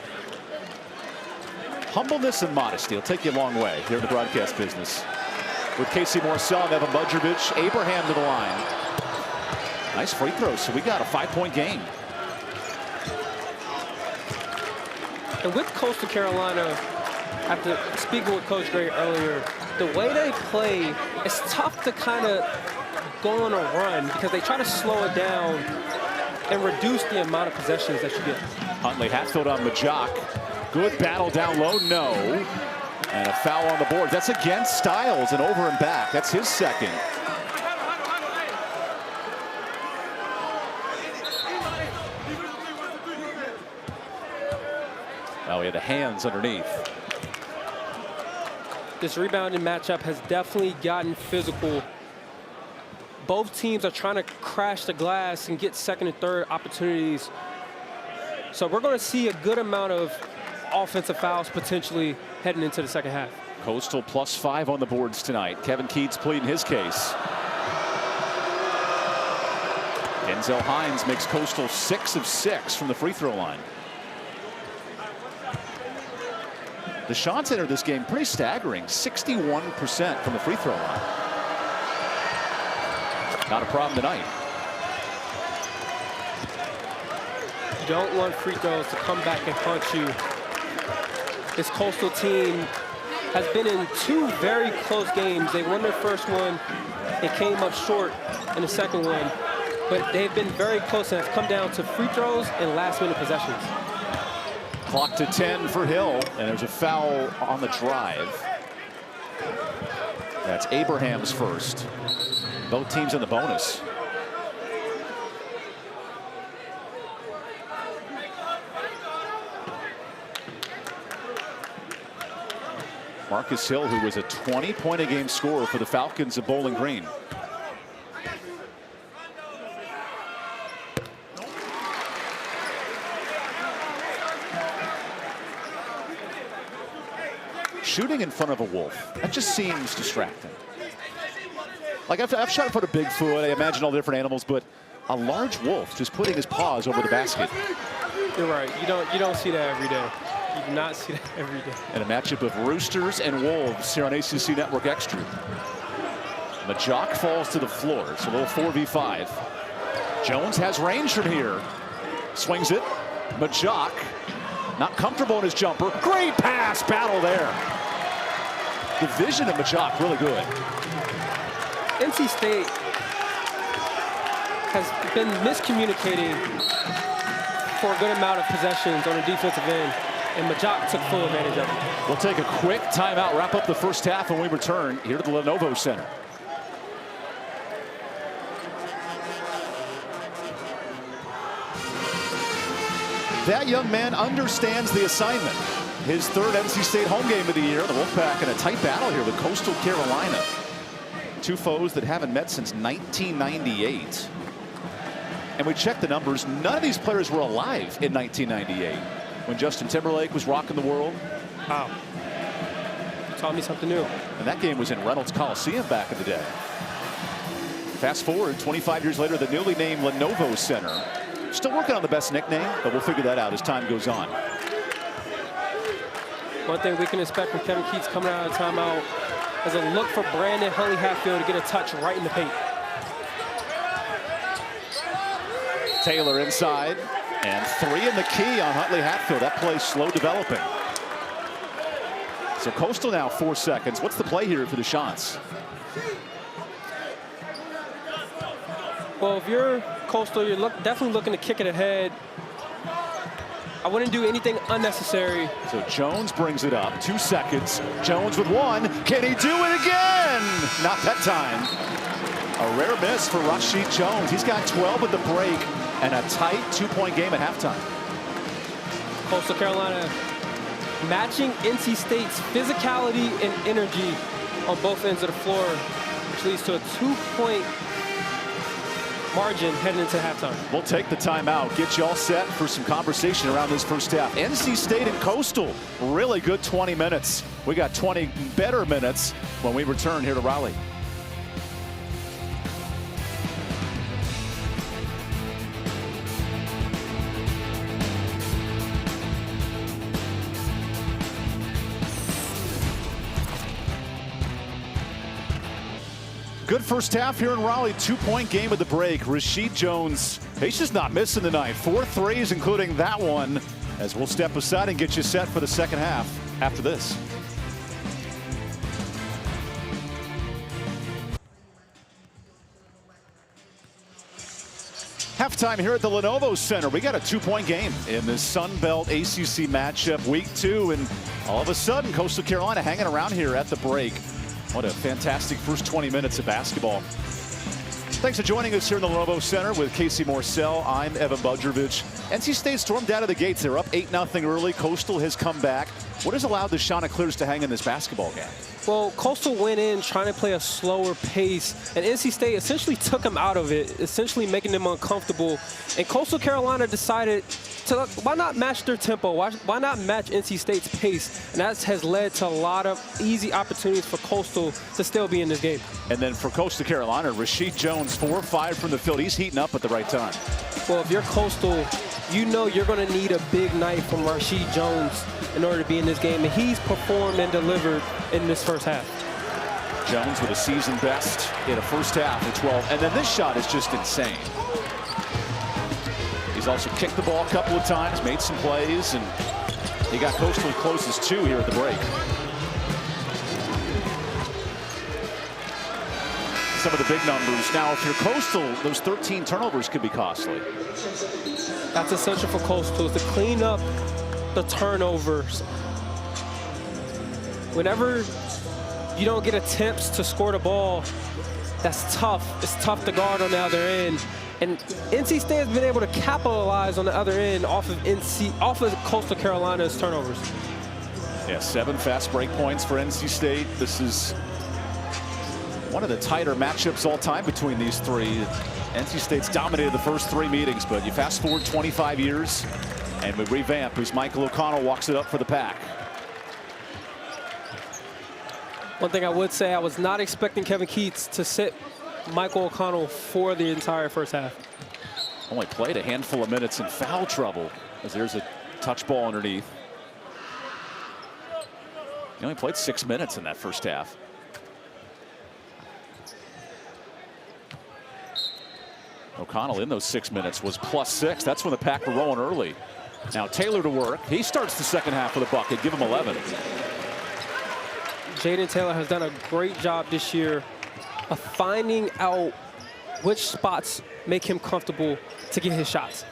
Humbleness and modesty will take you a long way here in the broadcast business. With Casey Morcell and Evan Budrovich, Abraham to the line. Nice free throws, so we got a 5-point game. And with Coastal Carolina, after speaking with Coach Gray earlier, the way they play, it's tough to kind of go on a run because they try to slow it down and reduce the amount of possessions that you get. Huntley Hatfield on Majak. Good battle down low, no. And a foul on the board. That's against Styles and over and back. That's his second. the hands underneath. This rebounding matchup has definitely gotten physical. Both teams are trying to crash the glass and get second and third opportunities. So we're going to see a good amount of offensive fouls potentially heading into the second half. Coastal +5 on the boards tonight. Kevin Keats pleading his case. Denzel Hines makes Coastal 6 of 6 from the free throw line. The shots entered this game pretty staggering, 61% from the free throw line. Not a problem tonight. You don't want free throws to come back and haunt you. This Coastal team has been in 2 very close games. They won their first one and came up short in the second one. But they've been very close and have come down to free throws and last-minute possessions. Clock to 10 for Hill, and there's a foul on the drive. That's Abraham's first. Both teams in the bonus. Marcus Hill, who was a 20-point-a-game scorer for the Falcons of Bowling Green. Shooting in front of a Wolf, that just seems distracting. Like I've shot in front of Bigfoot, I imagine all the different animals, but a large wolf just putting his paws over the basket. You're right. You don't see that every day. You do not see that every day. And a matchup of Roosters and Wolves here on ACC Network Extra. Majok falls to the floor. It's a little 4v5. Jones has range from here. Swings it. Majok not comfortable in his jumper. Great pass. Battle there. The vision of Majok really good. NC State has been miscommunicating for a good amount of possessions on the defensive end, and Majok took full advantage of it. We'll take a quick timeout, wrap up the first half when we return here to the Lenovo Center. That young man understands the assignment. His 3rd NC State home game of the year. The Wolfpack in a tight battle here with Coastal Carolina. 2 foes that haven't met since 1998. And we checked the numbers. None of these players were alive in 1998 when Justin Timberlake was rocking the world. Wow. You taught me something new. And that game was in Reynolds Coliseum back in the day. Fast forward 25 years later, the newly named Lenovo Center. Still working on the best nickname, but we'll figure that out as time goes on. One thing we can expect from Kevin Keats coming out of timeout is a look for Brandon Huntley Hatfield to get a touch right in the paint. Taylor inside, and 3 in the key on Huntley Hatfield. That play slow developing. So Coastal now 4 seconds. What's the play here for the shots? Well, if you're Coastal, you're definitely looking to kick it ahead. I wouldn't do anything unnecessary. So Jones brings it up. 2 seconds. Jones with 1. Can he do it again? Not that time. A rare miss for Rashid Jones. He's got 12 at the break and a tight 2-point game at halftime. Coastal Carolina matching NC State's physicality and energy on both ends of the floor, which leads to a 2-point margin heading into halftime. We'll take the timeout, get you all set for some conversation around this first half. NC State and Coastal, really good 20 minutes. We got 20 better minutes when we return here to Raleigh. Good first half here in Raleigh. 2-point game at the break. Rashid Jones, he's just not missing tonight. 4 threes, including that one, as we'll step aside and get you set for the second half after this. Halftime here at the Lenovo Center. We got a 2-point game in this Sun Belt ACC matchup, week 2, and all of a sudden Coastal Carolina hanging around here at the break. What a fantastic first 20 minutes of basketball. Thanks for joining us here in the Lenovo Center with Casey Morcell. I'm Evan Budrovich. NC State stormed out of the gates. They're up 8-0 early. Coastal has come back. What has allowed the Chanticleers to hang in this basketball game? Well, Coastal went in trying to play a slower pace, and NC State essentially took them out of it, essentially making them uncomfortable. And Coastal Carolina decided to, why not match their tempo? Why not match NC State's pace? And that has led to a lot of easy opportunities for Coastal to still be in this game. And then for Coastal Carolina, Rashid Jones, 4-5 from the field. He's heating up at the right time. Well, if you're Coastal, you know you're going to need a big night from Rashid Jones in order to be in this game, and he's performed and delivered in this first half. Jones with a season best in a first half of 12, and then this shot is just insane. He's also kicked the ball a couple of times, made some plays, and he got Coastal as close as 2 here at the break. Some of the big numbers. Now, if you're Coastal, those 13 turnovers could be costly. That's essential for Coastal, is to clean up the turnovers. Whenever you don't get attempts to score the ball, that's tough. It's tough to guard on the other end. And NC State has been able to capitalize on the other end off of Coastal Carolina's turnovers. Yeah, 7 fast break points for NC State. This is one of the tighter matchups all time between these three. NC State's dominated the first 3 meetings, but you fast forward 25 years, and we revamp as Michael O'Connell walks it up for the Pack. One thing I would say, I was not expecting Kevin Keats to sit Michael O'Connell for the entire first half. Only played a handful of minutes in foul trouble, as there's a touch ball underneath. He only played 6 minutes in that first half. O'Connell in those 6 minutes was +6. That's when the Pack were rolling early. Now Taylor to work. He starts the second half with a bucket. Give him 11. Jaden Taylor has done a great job this year of finding out which spots make him comfortable to get his shots.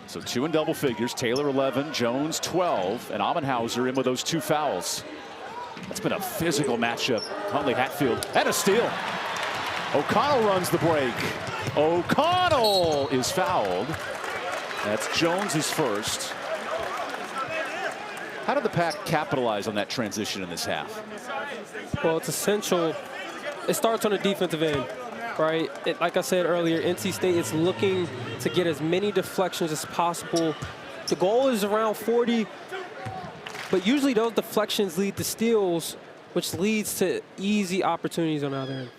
So 2 in double figures. Taylor 11, Jones 12, and Amenhauser in with those 2 fouls. That's been a physical matchup. Huntley Hatfield and a steal. O'Connell runs the break. O'Connell is fouled. That's Jones's first. How did the Pack capitalize on that transition in this half? Well, it's essential. It starts on the defensive end, right? Like I said earlier, NC State is looking to get as many deflections as possible. The goal is around 40, but usually those deflections lead to steals, which leads to easy opportunities on the other end.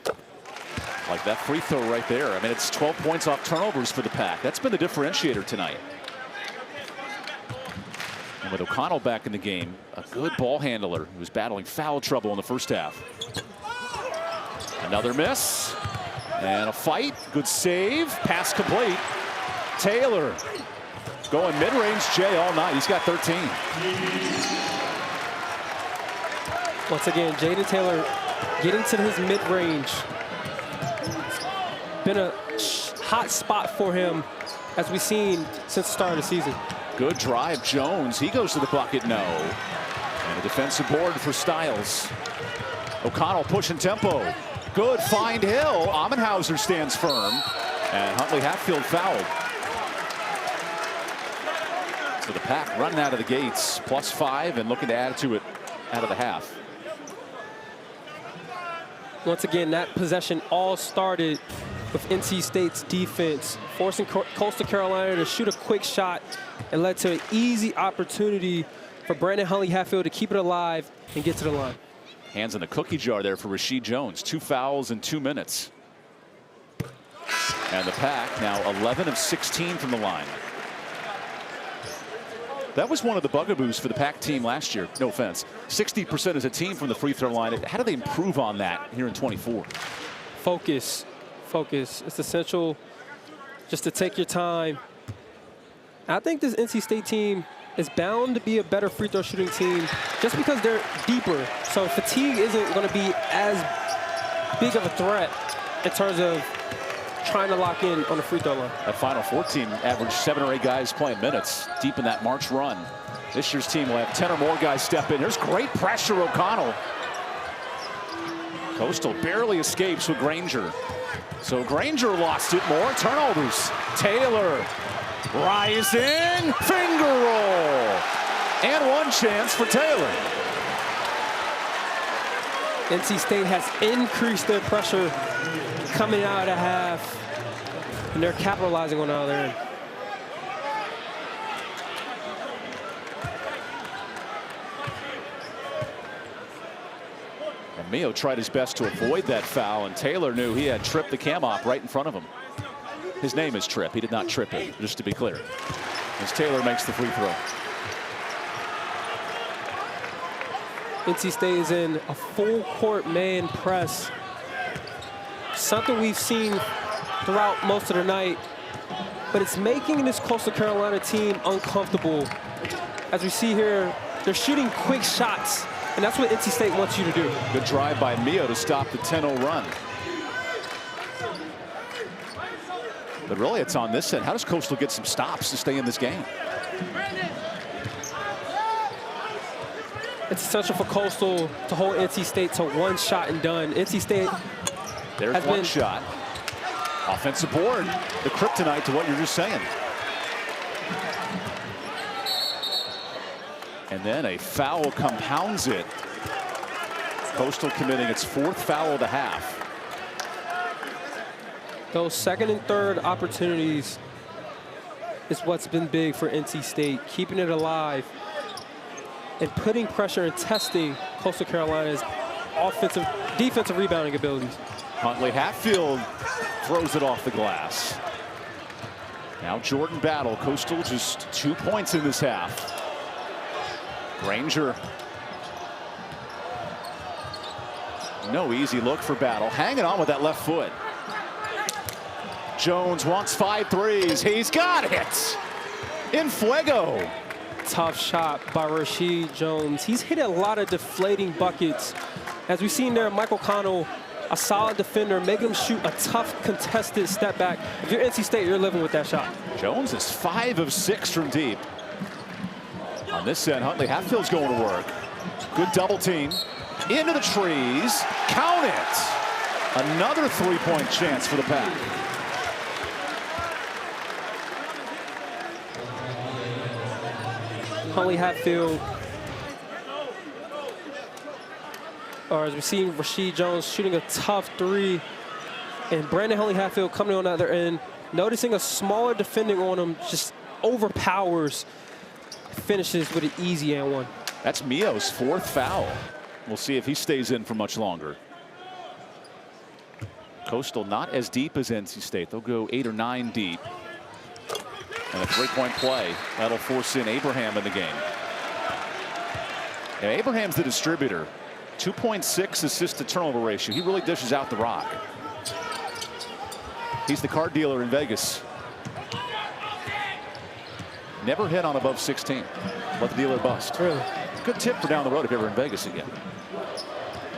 Like that free throw right there. I mean, it's 12 points off turnovers for the Pack. That's been the differentiator tonight. And with O'Connell back in the game, a good ball handler who was battling foul trouble in the first half. Another miss and a fight. Good save. Pass complete. Taylor going mid-range Jay all night. He's got 13. Once again, Jaden Taylor getting to his mid-range. Been a hot spot for him, as we've seen since the start of the season. Good drive, Jones. He goes to the bucket, no. And a defensive board for Styles. O'Connell pushing tempo. Good find Hill. Amenhauser stands firm. And Huntley Hatfield fouled. So the Pack running out of the gates, +5 and looking to add to it out of the half. Once again, that possession all started with NC State's defense, forcing Coastal Carolina to shoot a quick shot, and led to an easy opportunity for Brandon Huntley Hatfield to keep it alive and get to the line. Hands in the cookie jar there for Rashid Jones. 2 fouls in 2 minutes. And the Pack now 11 of 16 from the line. That was one of the bugaboos for the Pack team last year. No offense. 60% as a team from the free throw line. How do they improve on that here in 24? Focus. Focus. It's essential just to take your time. I think this NC State team is bound to be a better free throw shooting team just because they're deeper. So fatigue isn't going to be as big of a threat in terms of trying to lock in on the free throw line. That Final Four team averaged 7 or 8 guys playing minutes deep in that March run. This year's team will have 10 or more guys step in. There's great pressure, O'Connell. Coastal barely escapes with Granger. So Granger lost it more. Turnovers. Taylor rising. Finger roll. And one chance for Taylor. NC State has increased their pressure coming out of the half, and they're capitalizing on the other end. And Mio tried his best to avoid that foul, and Taylor knew he had tripped the cam op right in front of him. His name is Tripp. He did not trip it, just to be clear. As Taylor makes the free throw. NC State is in a full court man press. Something we've seen throughout most of the night, but it's making this Coastal Carolina team uncomfortable. As we see here, they're shooting quick shots, and that's what NC State wants you to do. Good drive by Mio to stop the 10-0 run. But really, it's on this end. How does Coastal get some stops to stay in this game? It's essential for Coastal to hold NC State to one shot and done. NC State There's one shot. Offensive board. The kryptonite to what you're just saying. And then a foul compounds it. Coastal committing its 4th foul of the half. Those second and third opportunities is what's been big for NC State, keeping it alive and putting pressure and testing Coastal Carolina's defensive rebounding abilities. Huntley Hatfield throws it off the glass. Now Jordan Battle. Coastal just 2 points in this half. Granger. No easy look for Battle. Hanging on with that left foot. Jones wants 5 threes. He's got it. In fuego. Tough shot by Rasheed Jones. He's hit a lot of deflating buckets. As we've seen there, Michael Connell, a solid defender, making him shoot a tough contested step back. If you're NC State, you're living with that shot. Jones is 5 of 6 from deep. On this end, Huntley Hatfield's going to work. Good double team. Into the trees. Count it. Another 3-point chance for the Pack. Huntley Hatfield, or as we've seen Rasheed Jones shooting a tough 3, and Brandon Huntley Hatfield coming on the other end, noticing a smaller defending on him, just overpowers, finishes with an easy and one. That's Mio's 4th foul. We'll see if he stays in for much longer. Coastal not as deep as NC State. They'll go 8 or 9 deep. And a 3-point play. That'll force in Abraham in the game. Now, Abraham's the distributor. 2.6 assist to turnover ratio. He really dishes out the rock. He's the card dealer in Vegas. Never hit on above 16. Let the dealer bust. Really? Good tip for down the road if you're ever in Vegas again.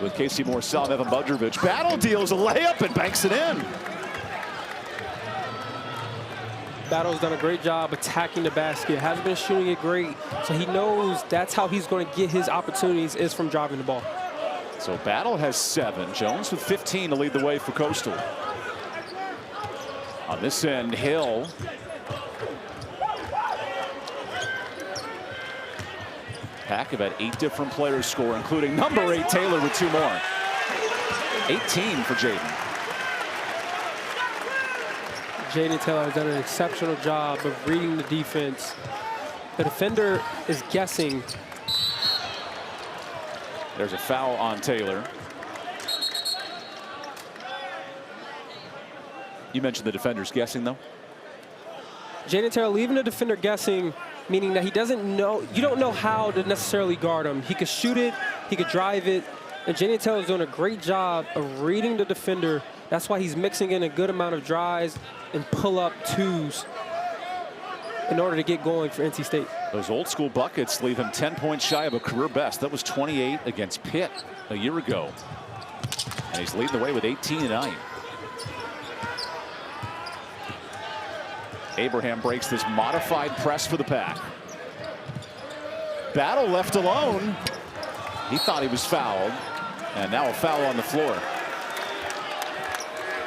With Casey Morsell and Evan Budrovich. Battle deals a layup and banks it in. Battle's done a great job attacking the basket. Hasn't been shooting it great, so he knows that's how he's going to get his opportunities is from driving the ball. So Battle has 7. Jones with 15 to lead the way for Coastal. On this end, Hill. Pack have had 8 different players score, including number 8 Taylor with 2 more. 18 for Jaden. Jaden Taylor has done an exceptional job of reading the defense. The defender is guessing. There's a foul on Taylor. You mentioned the defender's guessing, though. Jaden Taylor leaving the defender guessing, meaning that he doesn't know, you don't know how to necessarily guard him. He could shoot it, he could drive it, and Jaden Taylor is doing a great job of reading the defender. That's why he's mixing in a good amount of drives and pull-up 2s in order to get going for NC State. Those old school buckets leave him 10 points shy of a career best. That was 28 against Pitt a year ago. And he's leading the way with 18 tonight. Abraham breaks this modified press for the Pack. Battle left alone. He thought he was fouled. And now a foul on the floor.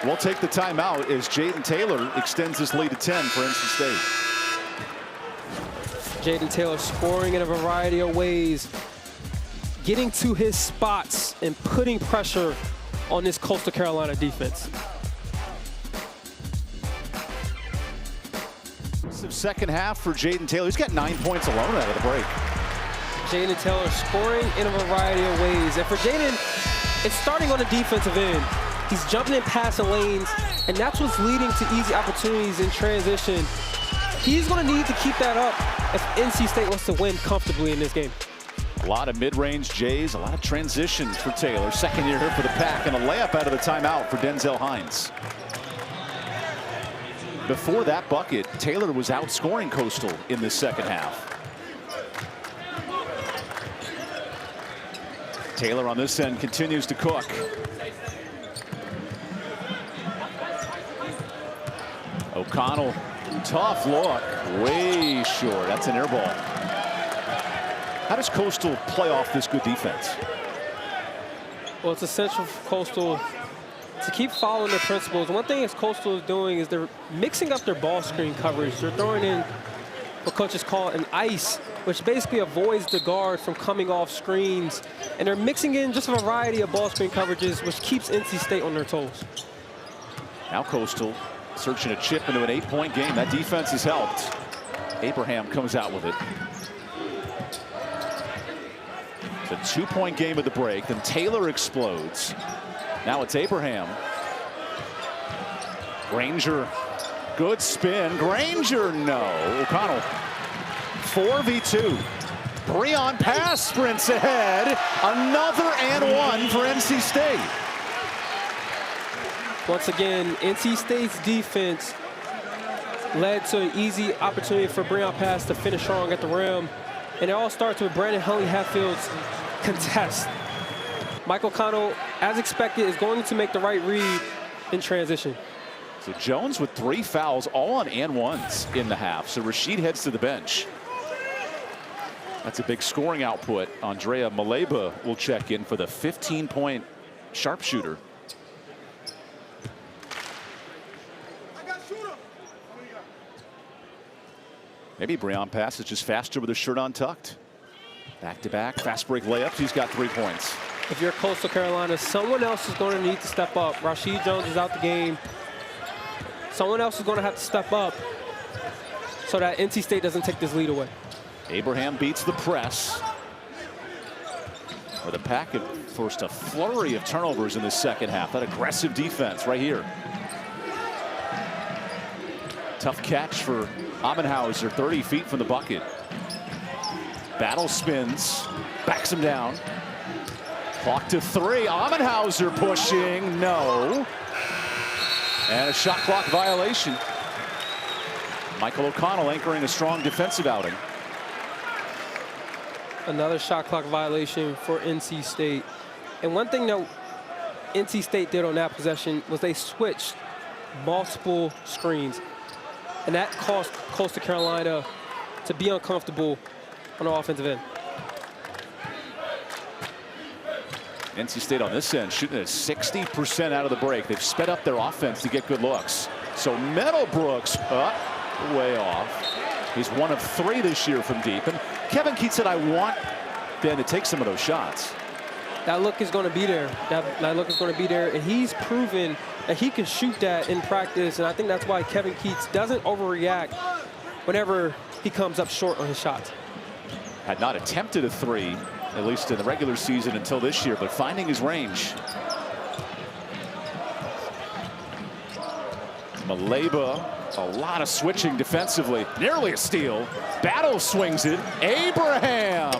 We'll take the timeout as Jaden Taylor extends his lead to 10 for NC State. Jaden Taylor scoring in a variety of ways, getting to his spots and putting pressure on this Coastal Carolina defense. Second half for Jaden Taylor. He's got 9 points alone out of the break. Jaden Taylor scoring in a variety of ways. And for Jaden, it's starting on the defensive end. He's jumping in passing lanes, and that's what's leading to easy opportunities in transition. He's going to need to keep that up if NC State wants to win comfortably in this game. A lot of mid-range Jays, a lot of transitions for Taylor. Second year here for the Pack, and a layup out of the timeout for Denzel Hines. Before that bucket, Taylor was outscoring Coastal in the second half. Taylor on this end continues to cook. O'Connell, tough look, way short. That's an air ball. How does Coastal play off this good defense? Well, it's essential for Coastal to keep following their principles. One thing Coastal is doing is they're mixing up their ball screen coverage. They're throwing in what coaches call an ice, which basically avoids the guard from coming off screens. And they're mixing in just a variety of ball screen coverages, which keeps NC State on their toes. Now Coastal searching a chip into an 8-point game. That defense has helped. Abraham comes out with it. It's a 2-point game at the break. Then Taylor explodes. Now it's Abraham. Granger, good spin. Granger, no. O'Connell, 4v2. Breon pass sprints ahead. Another and one for NC State. Once again, NC State's defense led to an easy opportunity for Breon pass to finish strong at the rim. And it all starts with Brandon Huntley-Hatfield's contest. Michael O'Connell, as expected, is going to make the right read in transition. So Jones with 3 fouls, all on and ones in the half. So Rasheed heads to the bench. That's a big scoring output. Andrea Maleba will check in for the 15-point sharpshooter. Maybe Breon pass is just faster with his shirt untucked. Back-to-back, fast break layups. He's got 3 points. If you're Coastal Carolina, someone else is going to need to step up. Rasheed Jones is out the game. Someone else is going to have to step up so that NC State doesn't take this lead away. Abraham beats the press. For the Pack, forced a flurry of turnovers in the second half. That aggressive defense right here. Tough catch for Amenhauser, 30 feet from the bucket. Battle spins, backs him down. Clock to 3. Amenhauser pushing, no. And a shot clock violation. Michael O'Connell anchoring a strong defensive outing. Another shot clock violation for NC State. And one thing that NC State did on that possession was they switched multiple screens. And that caused Coastal Carolina to be uncomfortable on the offensive end. NC State on this end shooting at 60% out of the break. They've sped up their offense to get good looks. So Meadowbrooks way off. He's 1 of 3 this year from deep. And Kevin Keats said, I want Ben to take some of those shots. That look is going to be there. That look is going to be there. And he's proven that he can shoot that in practice. And I think that's why Kevin Keats doesn't overreact whenever he comes up short on his shots. Had not attempted a 3, at least in the regular season until this year, but finding his range. Maleba, a lot of switching defensively. Nearly a steal. Battle swings it. Abraham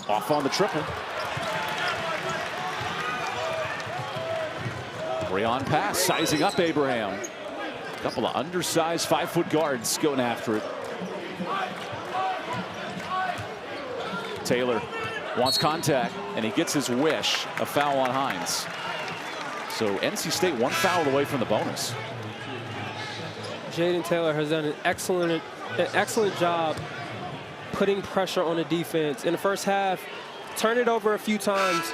off on the triple. Breon pass, sizing up Abraham. A couple of undersized 5-foot guards going after it. Taylor wants contact, and he gets his wish, a foul on Hines. So NC State 1 foul away from the bonus. Jaden Taylor has done an excellent job putting pressure on the defense. In the first half, turned it over a few times,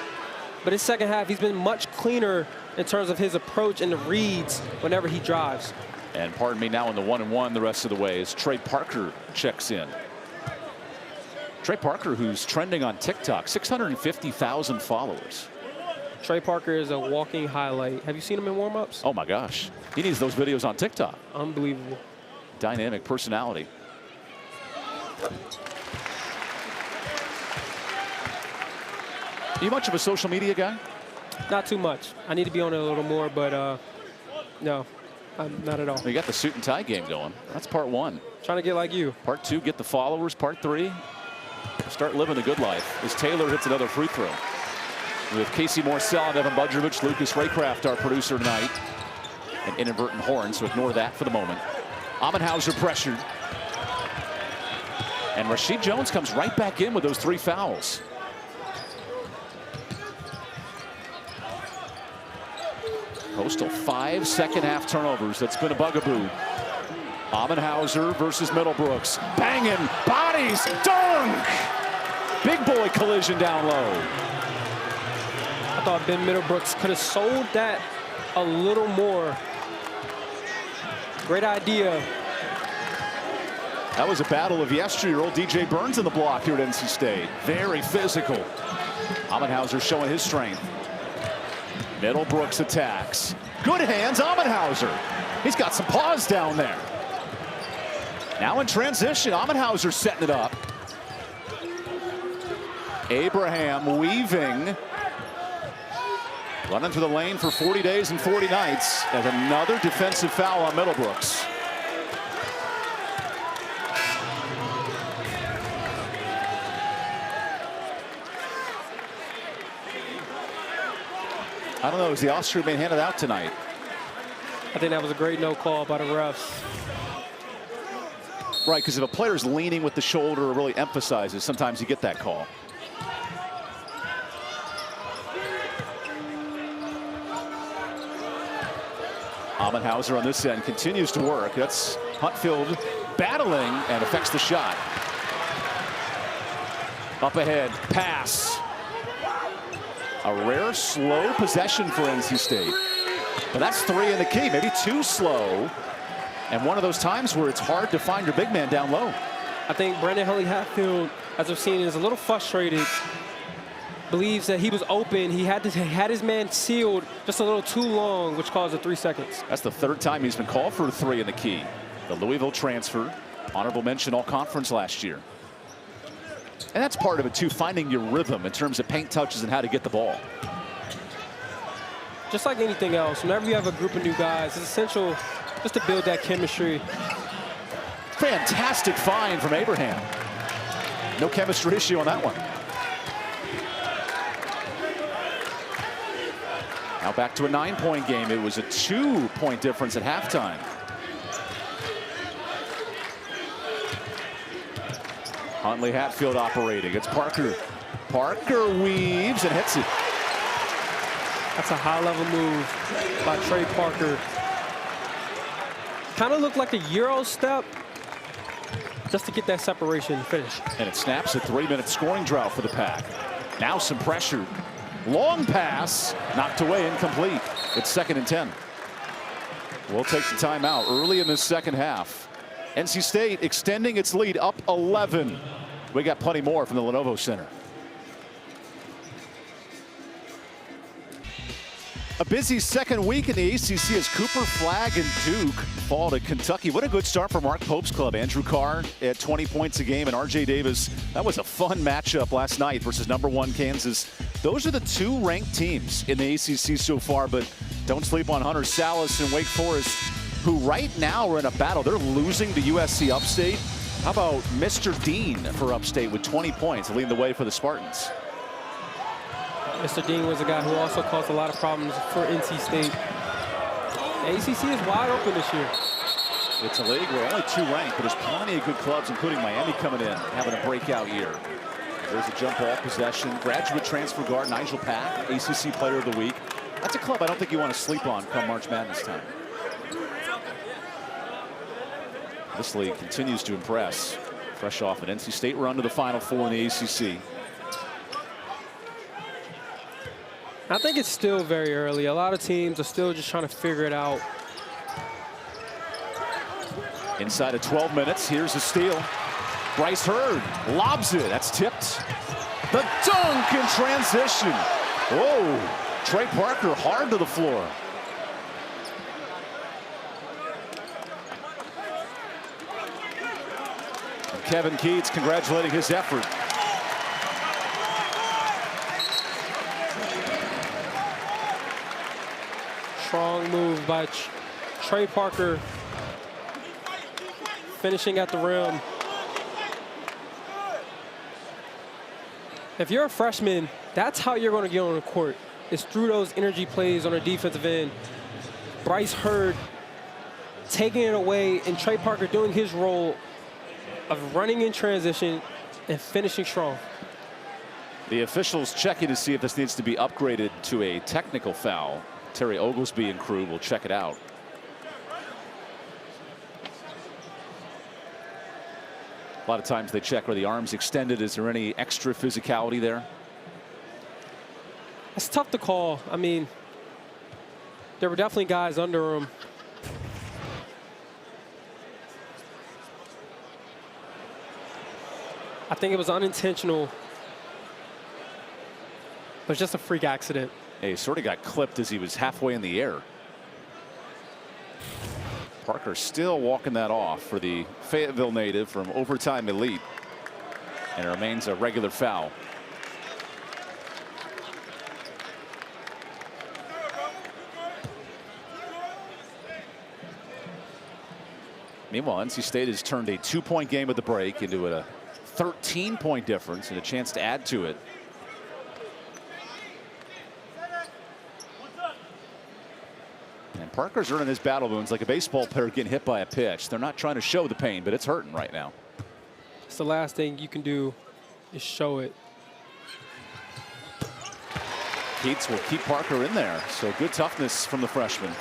But his second half, he's been much cleaner in terms of his approach and the reads whenever he drives. And pardon me, now in the 1-and-1 the rest of the way as Trey Parker checks in. Trey Parker, who's trending on TikTok, 650,000 followers. Trey Parker is a walking highlight. Have you seen him in warm-ups? Oh my gosh, he needs those videos on TikTok. Unbelievable. Dynamic personality. Are you much of a social media guy? Not too much. I need to be on it a little more, but no, not at all. You got the suit and tie game going. That's part 1. Trying to get like you. Part 2, get the followers. Part 3, start living the good life. As Taylor hits another free throw. With Casey Morcell and Evan Budrovich, Lucas Raycraft, our producer tonight. An inadvertent horn, so ignore that for the moment. Amenhauser pressured. And Rashid Jones comes right back in with those 3 fouls. Coastal 5 second-half turnovers. That's been a bugaboo. Amenhauser versus Middlebrooks. Banging, bodies, dunk! Big boy collision down low. I thought Ben Middlebrooks could have sold that a little more. Great idea. That was a battle of yesteryear. Old DJ Burns in the block here at NC State. Very physical. Amenhauser showing his strength. Middlebrooks attacks. Good hands, Amenhauser. He's got some paws down there. Now in transition, Amenhauser setting it up. Abraham weaving. Running through the lane for 40 days and 40 nights. And another defensive foul on Middlebrooks. I don't know, is the Austrian being handed out tonight? I think that was a great no call by the refs. Right, because if a player's leaning with the shoulder or really emphasizes, sometimes you get that call. Amenhauser on this end continues to work. That's Huntfield battling and affects the shot. Up ahead, pass. A rare slow possession for NC State. But that's 3 in the key, maybe 2 slow. And one of those times where it's hard to find your big man down low. I think Brandon Hatfield, as I've seen, is a little frustrated. Believes that he was open. He had his man sealed just a little too long, which caused 3 seconds. That's the 3rd time he's been called for a 3 in the key. The Louisville transfer, honorable mention all conference last year. And that's part of it too, finding your rhythm in terms of paint touches and how to get the ball. Just like anything else, whenever you have a group of new guys, it's essential just to build that chemistry. Fantastic find from Abraham. No chemistry issue on that one. Now back to a 9-point game. It was a 2-point difference at halftime. Huntley Hatfield operating. It's Parker. Parker weaves and hits it. That's a high-level move by Trey Parker. Kind of looked like a Euro step just to get that separation finish. And it snaps a 3-minute scoring drought for the Pack. Now some pressure. Long pass, knocked away, incomplete. It's 2nd and 10. We'll take the timeout early in this second half. NC State extending its lead up 11. We got plenty more from the Lenovo Center. A busy second week in the ACC as Cooper, Flagg, and Duke fall to Kentucky. What a good start for Mark Pope's club. Andrew Carr at 20 points a game, and RJ Davis. That was a fun matchup last night versus #1 Kansas. Those are the 2 ranked teams in the ACC so far, but don't sleep on Hunter Salas and Wake Forest, who right now are in a battle. They're losing to USC Upstate. How about Mr. Dean for Upstate with 20 points, leading the way for the Spartans? Mr. Dean was a guy who also caused a lot of problems for NC State. The ACC is wide open this year. It's a league where only 2 ranked, but there's plenty of good clubs, including Miami coming in, having a breakout year. There's a jump ball possession. Graduate transfer guard Nigel Pack, ACC Player of the Week. That's a club I don't think you want to sleep on come March Madness time. This league continues to impress. Fresh off an NC State run to the Final Four in the ACC. I think it's still very early. A lot of teams are still just trying to figure it out. Inside of 12 minutes, here's a steal. Bryce Hurd lobs it. That's tipped. The dunk in transition. Whoa. Trey Parker hard to the floor. And Kevin Keats congratulating his effort. Strong move by Trey Parker, finishing at the rim. If you're a freshman, that's how you're going to get on the court. It's through those energy plays on the defensive end. Bryce Hurd taking it away and Trey Parker doing his role of running in transition and finishing strong. The officials checking to see if this needs to be upgraded to a technical foul. Terry Oglesby and crew will check it out. A lot of times they check where the arm's extended. Is there any extra physicality there? It's tough to call. I mean, there were definitely guys under him. I think it was unintentional, but just a freak accident. He sort of got clipped as he was halfway in the air. Parker still walking that off for the Fayetteville native from Overtime Elite. And it remains a regular foul. Meanwhile, NC State has turned a 2-point game at the break into a 13-point difference and a chance to add to it. And Parker's earning his battle wounds like a baseball player getting hit by a pitch. They're not trying to show the pain, but it's hurting right now. It's the last thing you can do is show it. Keats will keep Parker in there, so good toughness from the freshman.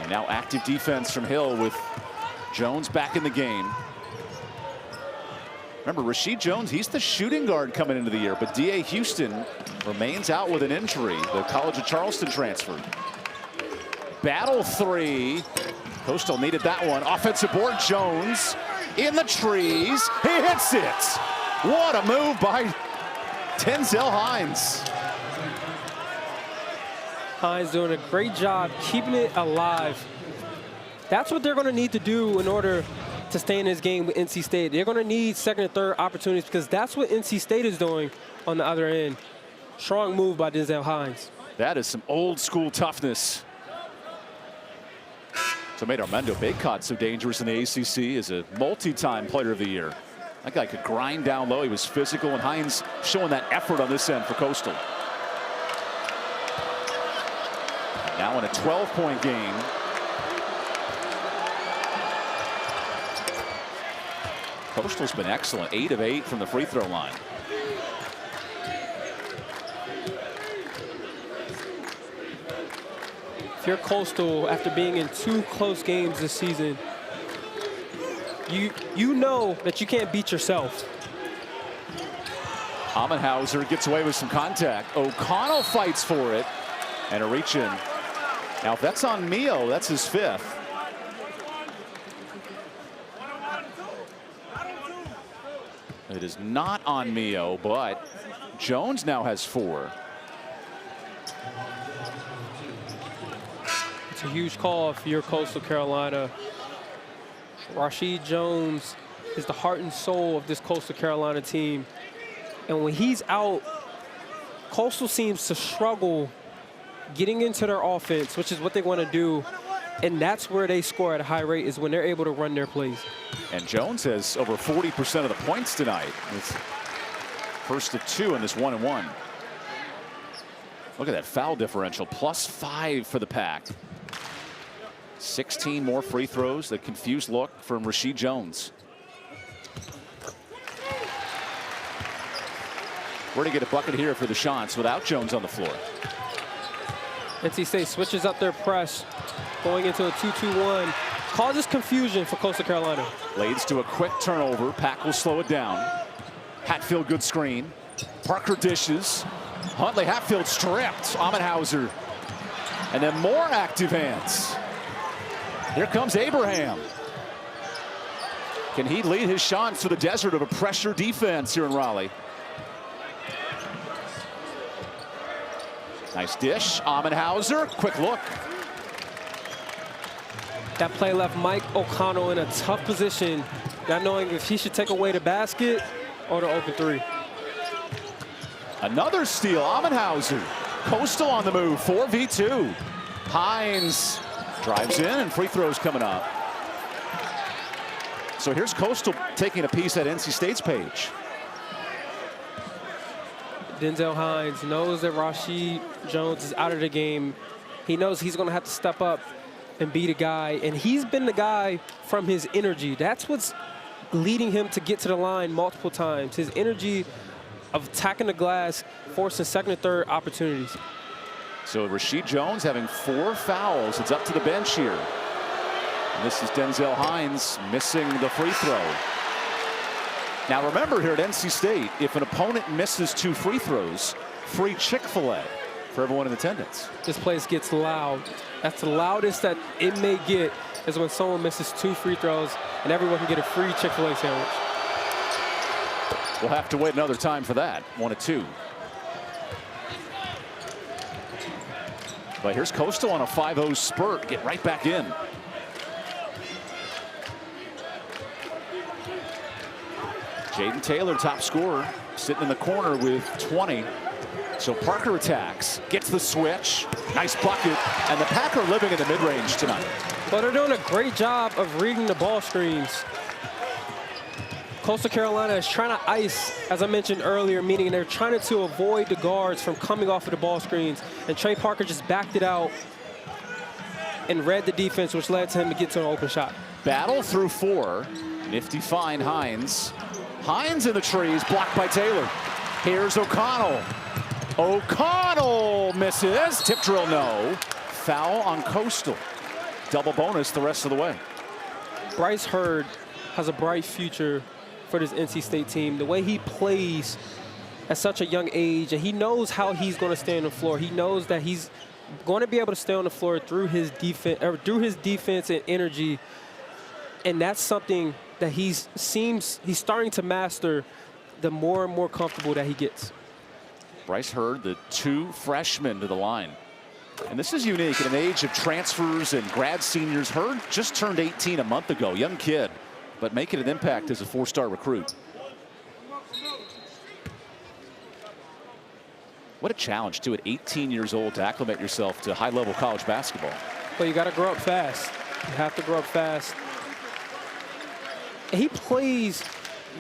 And now active defense from Hill with Jones back in the game. Remember, Rasheed Jones, he's the shooting guard coming into the year, but D.A. Houston remains out with an injury. The College of Charleston transfer. Battle three. Coastal needed that one. Offensive board, Jones in the trees. He hits it. What a move by Denzel Hines. Hines doing a great job keeping it alive. That's what they're going to need to do in order to stay in this game with NC State. They're going to need second and third opportunities because that's what NC State is doing on the other end. Strong move by Denzel Hines. That is some old school toughness. So made Armando Bacot so dangerous in the ACC as a multi-time player of the year. That guy could grind down low. He was physical, and Hines showing that effort on this end for Coastal. Now in a 12-point game. Coastal's been excellent, 8 of 8 from the free throw line. If you're Coastal, after being in 2 close games this season, you know that you can't beat yourself. Amenhauser gets away with some contact. O'Connell fights for it, and a reach in. Now, if that's on Mio, that's his 5th. It is not on Mio, but Jones now has 4. It's a huge call if you're Coastal Carolina. Rasheed Jones is the heart and soul of this Coastal Carolina team. And when he's out, Coastal seems to struggle getting into their offense, which is what they want to do. And that's where they score at a high rate, is when they're able to run their plays. And Jones has over 40% of the points tonight. It's first of 2 in this 1-and-1. Look at that foul differential, +5 for the Pack. 16 more free throws. The confused look from Rasheed Jones. We're going to get a bucket here for the Chants without Jones on the floor. NC State switches up their press, going into a 2-2-1. Causes confusion for Coastal Carolina. Leads to a quick turnover. Pack will slow it down. Hatfield, good screen. Parker dishes. Huntley Hatfield stripped. Amenhauser. And then more active hands. Here comes Abraham. Can he lead his Shans through the desert of a pressure defense here in Raleigh? Nice dish. Amenhauser. Quick look. That play left Mike O'Connell in a tough position, not knowing if he should take away the basket or the open three. Another steal. Amenhauser. Coastal on the move. 4v2. Hines drives in, and free throws coming up. So here's Coastal taking a piece at NC State's page. Denzel Hines knows that Rashid Jones is out of the game. He knows he's going to have to step up and be the guy, and he's been the guy from his energy. That's what's leading him to get to the line multiple times. His energy of attacking the glass, forcing second and third opportunities. So Rashid Jones having 4 fouls. It's up to the bench here. And this is Denzel Hines missing the free throw. Now remember here at NC State, if an opponent misses 2 free throws, free Chick-fil-A for everyone in attendance. This place gets loud. That's the loudest that it may get, is when someone misses 2 free throws and everyone can get a free Chick-fil-A sandwich. We'll have to wait another time for that. 1-2. But here's Coastal on a 5-0 spurt. Get right back in. Jaden Taylor, top scorer, sitting in the corner with 20. So Parker attacks, gets the switch, nice bucket, and the Pack are living in the mid-range tonight. But they're doing a great job of reading the ball screens. Coastal Carolina is trying to ice, as I mentioned earlier, meaning they're trying to avoid the guards from coming off of the ball screens. And Trey Parker just backed it out and read the defense, which led to him to get to an open shot. Battle through 4. Nifty find Hines. Hines in the trees, blocked by Taylor. Here's O'Connell. O'Connell misses. Tip drill, no. Foul on Coastal. Double bonus the rest of the way. Bryce Hurd has a bright future for this NC State team. The way he plays at such a young age, and he knows how he's going to stay on the floor. He knows that he's going to be able to stay on the floor through his defense and energy, and that's something that he's starting to master the more and more comfortable that he gets. Bryce Hurd, the 2 freshmen to the line. And this is unique in an age of transfers and grad seniors. Hurd just turned 18 a month ago, young kid, but making an impact as a 4-star recruit. What a challenge, too, at 18 years old to acclimate yourself to high-level college basketball. Well, you got to grow up fast. You have to grow up fast. He plays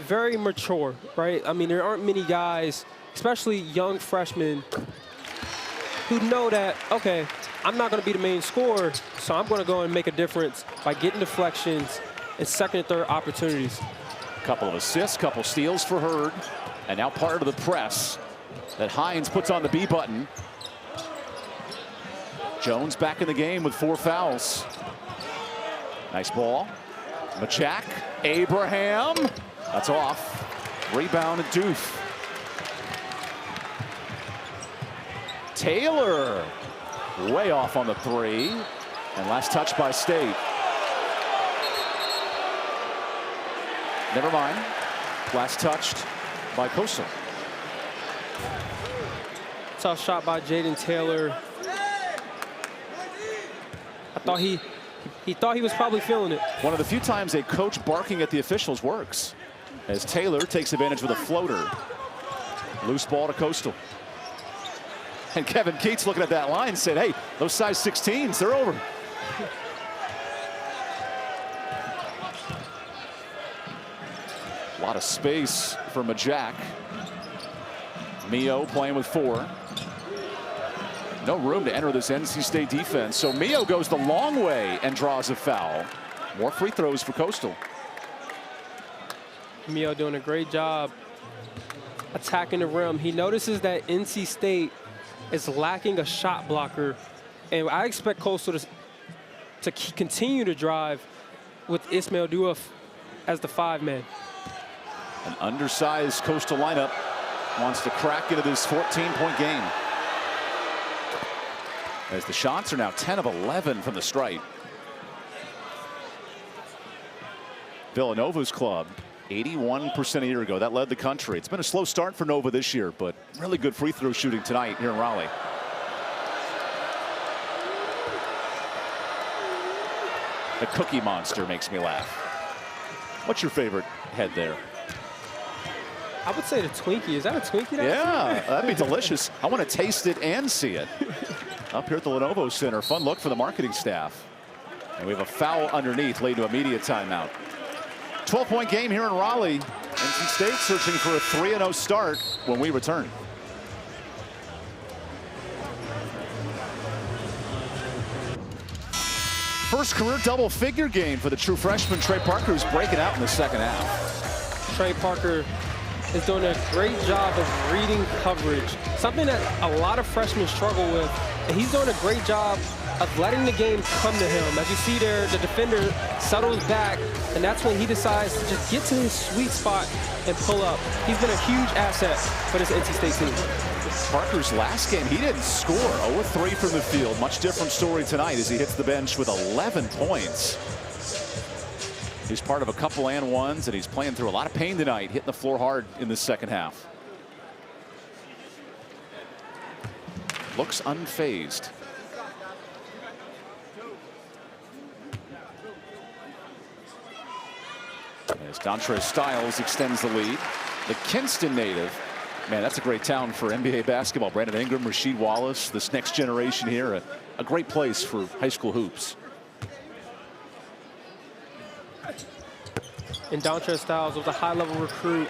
very mature, right? I mean, there aren't many guys, especially young freshmen, who know that, okay, I'm not going to be the main scorer, so I'm going to go and make a difference by getting deflections and second and third opportunities. Couple of assists, couple steals for Hurd, and now part of the press that Hines puts on the B button. Jones back in the game with 4 fouls. Nice ball. Machak, Abraham, that's off. Rebound and Doof. Taylor, way off on the 3, and last touch by State. Never mind, last touched by Coastal. Tough shot by Jaden Taylor. I thought he thought he was probably feeling it. One of the few times a coach barking at the officials works, as Taylor takes advantage with a floater. Loose ball to Coastal. And Kevin Keats looking at that line said, hey, those size 16s, they're over. A lot of space for Majak. Mio playing with 4. No room to enter this NC State defense. So Mio goes the long way and draws a foul. More free throws for Coastal. Mio doing a great job attacking the rim. He notices that NC State is lacking a shot blocker, and I expect Coastal to continue to drive with Ismail Diouf as the 5-man. An undersized Coastal lineup. wants to crack into this 14-point game. As the shots are now 10 of 11 from the stripe. Villanova's club, 81% a year ago. That led the country. It's been a slow start for Nova this year, but really good free throw shooting tonight here in Raleigh. The Cookie Monster makes me laugh. What's your favorite head there? I would say the Twinkie. Is that a Twinkie? Yeah, that'd be delicious. I want to taste it and see it. Up here at the Lenovo Center. Fun look for the marketing staff. And we have a foul underneath, leading to a immediate timeout. 12-point game here in Raleigh. NC State searching for a 3-0 start when we return. First career double-figure game for the true freshman Trey Parker, who's breaking out in the second half. Trey Parker is doing a great job of reading coverage, something that a lot of freshmen struggle with. And he's doing a great job of letting the game come to him. As you see there, the defender settles back, and that's when he decides to just get to his sweet spot and pull up. He's been a huge asset for this NC State team. Parker's last game, he didn't score. 0-3 from the field. Much different story tonight as he hits the bench with 11 points. He's part of a couple and ones, and he's playing through a lot of pain tonight, hitting the floor hard in the second half. Looks unfazed. As Dontre Styles extends the lead. The Kinston native. Man, that's a great town for NBA basketball. Brandon Ingram, Rasheed Wallace, this next generation here. A great place for high school hoops. And Dontre Styles was a high-level recruit,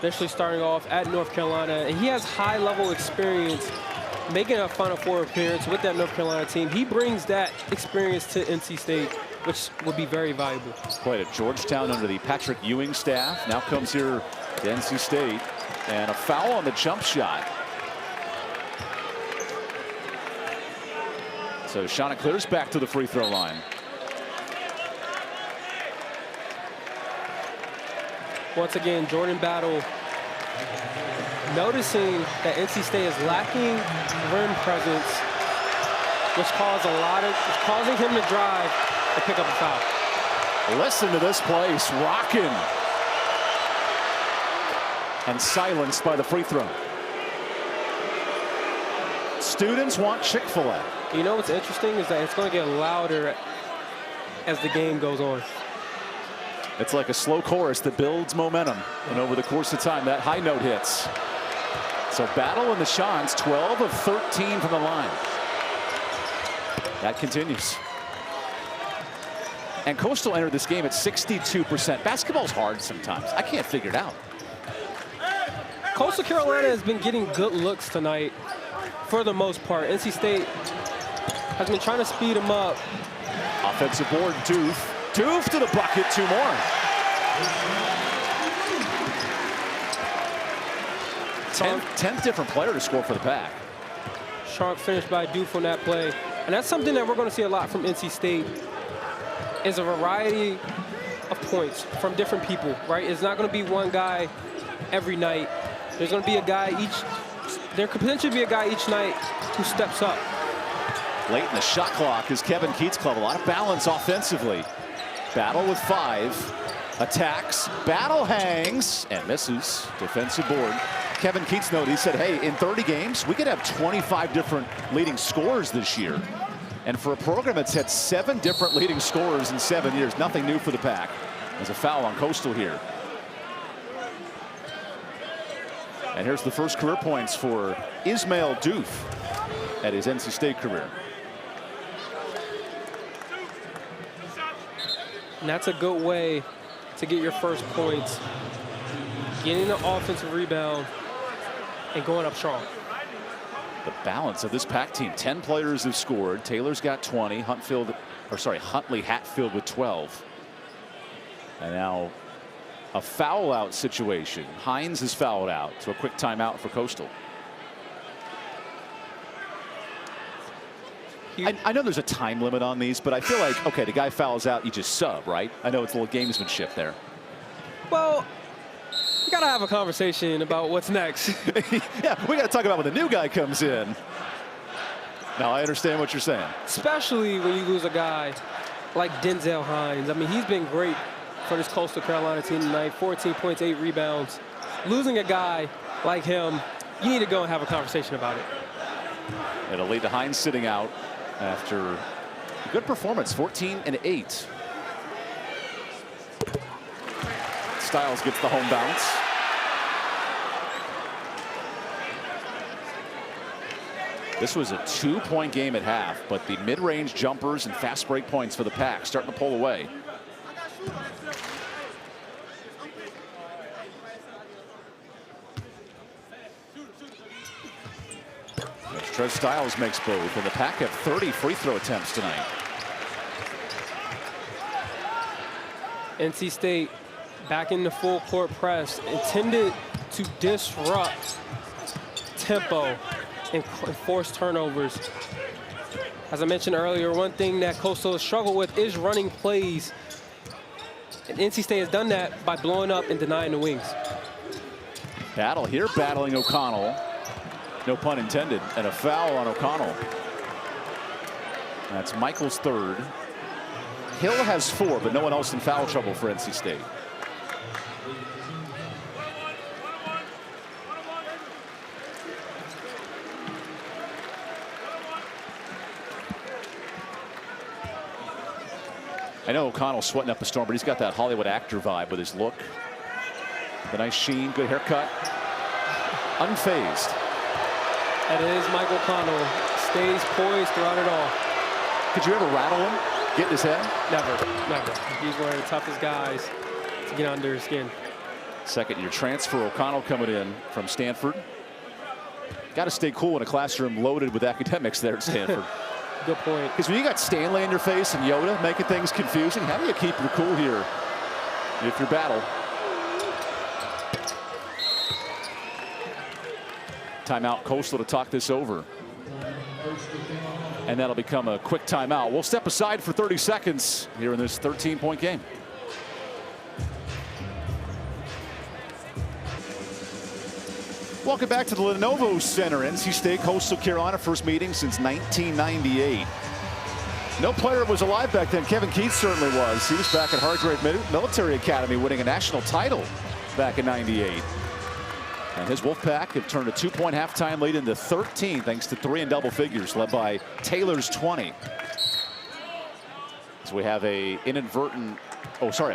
initially starting off at North Carolina. And he has high-level experience making a Final Four appearance with that North Carolina team. He brings that experience to NC State, which would be very valuable. Played at Georgetown under the Patrick Ewing staff. Now comes here to NC State. And a foul on the jump shot. So Chanticleers back to the free throw line. Once again, Jordan Battle noticing that NC State is lacking rim presence, which causing him to drive and pick up a foul. Listen to this place rocking. And silenced by the free throw. Students want Chick-fil-A. You know what's interesting is that it's going to get louder as the game goes on. It's like a slow chorus that builds momentum. And over the course of time, that high note hits. So Battle in the shots, 12 of 13 from the line. That continues. And Coastal entered this game at 62%. Basketball's hard sometimes. I can't figure it out. Coastal Carolina has been getting good looks tonight for the most part. NC State has been trying to speed them up. Offensive board, Doof. Doof to the bucket, 2 more. 10th different player to score for the Pack. Sharp finish by Doof on that play. And that's something that we're going to see a lot from NC State, is a variety of points from different people, right? It's not going to be one guy every night. There's going to be a guy there could potentially be a guy each night who steps up. Late in the shot clock is Kevin Keats' club. A lot of balance offensively. Battle with 5. Attacks. Battle hangs and misses. Defensive board. Kevin Keats noted, he said, hey, in 30 games, we could have 25 different leading scorers this year. And for a program that's had 7 different leading scorers in 7 years, nothing new for the Pack. There's a foul on Coastal here. And here's the first career points for Ismail Doof at his NC State career. And that's a good way to get your first points, getting the offensive rebound and going up strong. The balance of this Pack team, 10 players have scored. Taylor's got 20, Huntley Hatfield with 12. And now a foul out situation. Hines is fouled out, so a quick timeout for Coastal. I know there's a time limit on these, but I feel like, okay, the guy fouls out, you just sub, right? I know it's a little gamesmanship there. Well, you Gotta have a conversation about what's next. Yeah, we got to talk about when the new guy comes in. Now, I understand what you're saying. Especially when you lose a guy like Denzel Hines. I mean, he's been great for this Coastal Carolina team tonight. 14 points, 8 rebounds. Losing a guy like him, you need to go and have a conversation about it. It'll lead to Hines sitting out after a good performance, 14 and 8. Styles gets the home bounce. This was a 2-point game at half, but the mid-range jumpers and fast break points for the Pack starting to pull away. Trev Styles makes both, and the Pack have 30 free throw attempts tonight. NC State back in the full court press, intended to disrupt tempo and force turnovers. As I mentioned earlier, one thing that Coastal has struggled with is running plays. And NC State has done that by blowing up and denying the wings. Battle here, battling O'Connell. No pun intended, and a foul on O'Connell. That's Michael's third. Hill has 4, but no one else in foul trouble for NC State. I know O'Connell's sweating up a storm, but he's got that Hollywood actor vibe with his look. The nice sheen, good haircut. Unfazed. That is Mike O'Connell. Stays poised throughout it all. Could you ever rattle him? Get in his head? Never, never. He's one of the toughest guys to get under his skin. Second-year transfer O'Connell coming in from Stanford. Got to stay cool in a classroom loaded with academics there at Stanford. Good point. Because when you got Stanley in your face and Yoda making things confusing, how do you keep your cool here if you're battle? Timeout Coastal to talk this over. And that'll become a quick timeout. We'll step aside for 30 seconds here in this 13-point game. Welcome back to the Lenovo Center. NC State, Coastal Carolina, first meeting since 1998. No player was alive back then. Kevin Keith certainly was. He was back at Hargrave Military Academy winning a national title back in '98. And his Wolfpack have turned a 2-point halftime lead into 13 thanks to 3 in double figures led by Taylor's 20. So we have a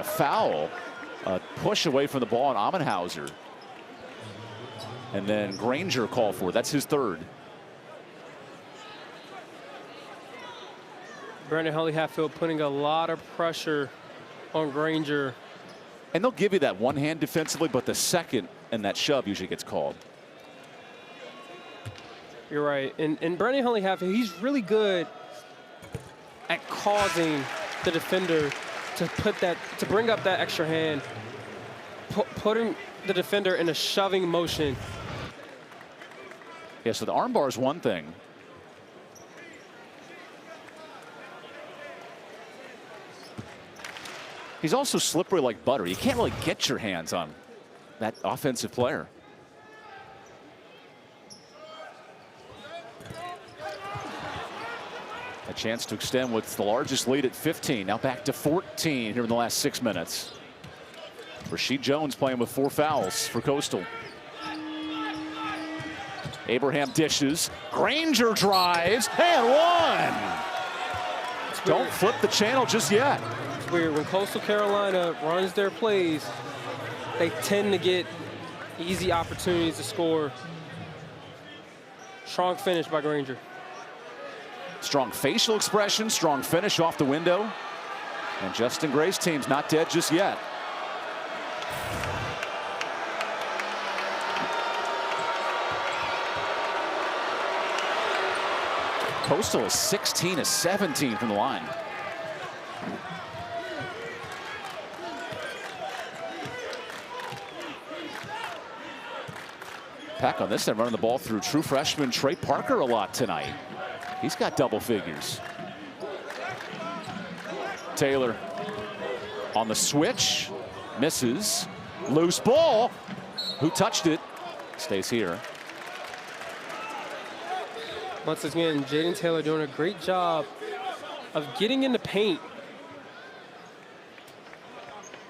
foul, a push away from the ball on Amenhauser. And then Granger called for it. That's his third. Brandon Huntley-Hatfield putting a lot of pressure on Granger. And they'll give you that one hand defensively, but the second and that shove usually gets called. You're right. And Brandon Huntley-Hatfield, he's really good at causing the defender to bring up that extra hand, putting the defender in a shoving motion. Yeah, so the arm bar is one thing. He's also slippery like butter. You can't really get your hands on that offensive player. A chance to extend what's the largest lead at 15. Now back to 14 here in the last 6 minutes. Rasheed Jones playing with 4 fouls for Coastal. Abraham dishes. Granger drives and one. Don't flip the channel just yet. It's weird. When Coastal Carolina runs their plays, they tend to get easy opportunities to score. Strong finish by Granger. Strong facial expression, strong finish off the window. And Justin Gray's team's not dead just yet. Coastal is 16 of 17 from the line. Pack on this end running the ball through true freshman Trey Parker a lot tonight. He's got double figures. Taylor on the switch, misses, loose ball, Who touched it? Stays here. Once again, Jaden Taylor doing a great job of getting in the paint.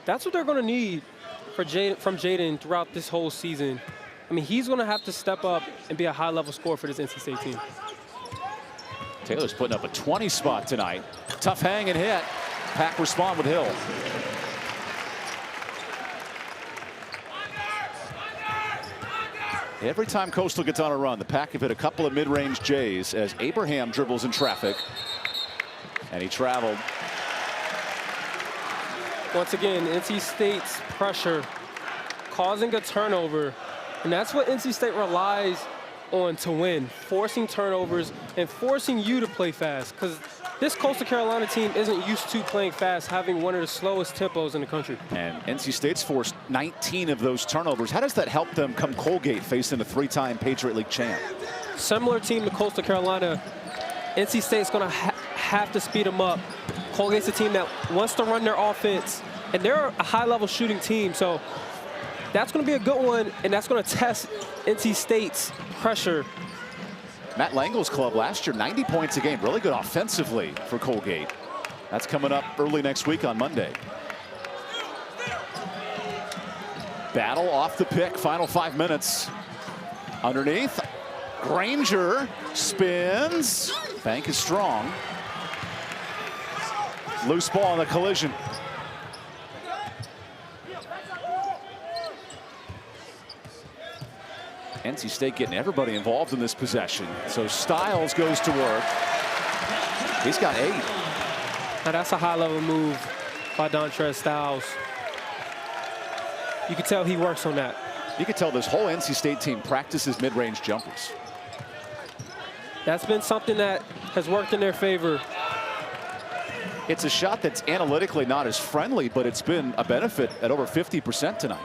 That's what they're going to need from Jaden throughout this whole season. I mean, he's going to have to step up and be a high-level scorer for this NC State team. Taylor's putting up a 20 spot tonight. Tough hang and hit. Pack respond with Hill. Every time Coastal gets on a run, the Pack have hit a couple of mid-range J's as Abraham dribbles in traffic. And he traveled. Once again, NC State's pressure causing a turnover. And that's what NC State relies on to win, forcing turnovers and forcing you to play fast. Because this Coastal Carolina team isn't used to playing fast, having one of the slowest tempos in the country. And NC State's forced 19 of those turnovers. How does that help them come Colgate facing a 3-time Patriot League champ? Similar team to Coastal Carolina, NC State's going to have to speed them up. Colgate's a team that wants to run their offense, and they're a high-level shooting team. So that's going to be a good one, and that's going to test NC State's pressure. Matt Langle's club last year, 90 points a game. Really good offensively for Colgate. That's coming up early next week on Monday. Battle off the pick, final 5 minutes. Underneath, Granger spins. Bank is strong. Loose ball on the collision. NC State getting everybody involved in this possession. So Styles goes to work. He's got 8. Now that's a high-level move by Dontrez Styles. You can tell he works on that. You can tell this whole NC State team practices mid-range jumpers. That's been something that has worked in their favor. It's a shot that's analytically not as friendly, but it's been a benefit at over 50% tonight.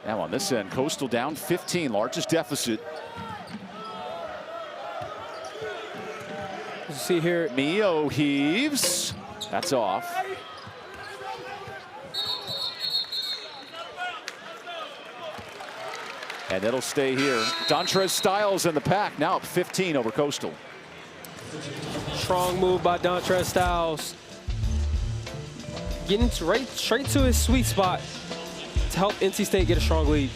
Now on this end, Coastal down 15, largest deficit. You see here, Mio heaves. That's off. And it'll stay here. Dontrez Styles in the Pack, now up 15 over Coastal. Strong move by Dontrez Styles. Getting straight to his sweet spot to help NC State get a strong lead.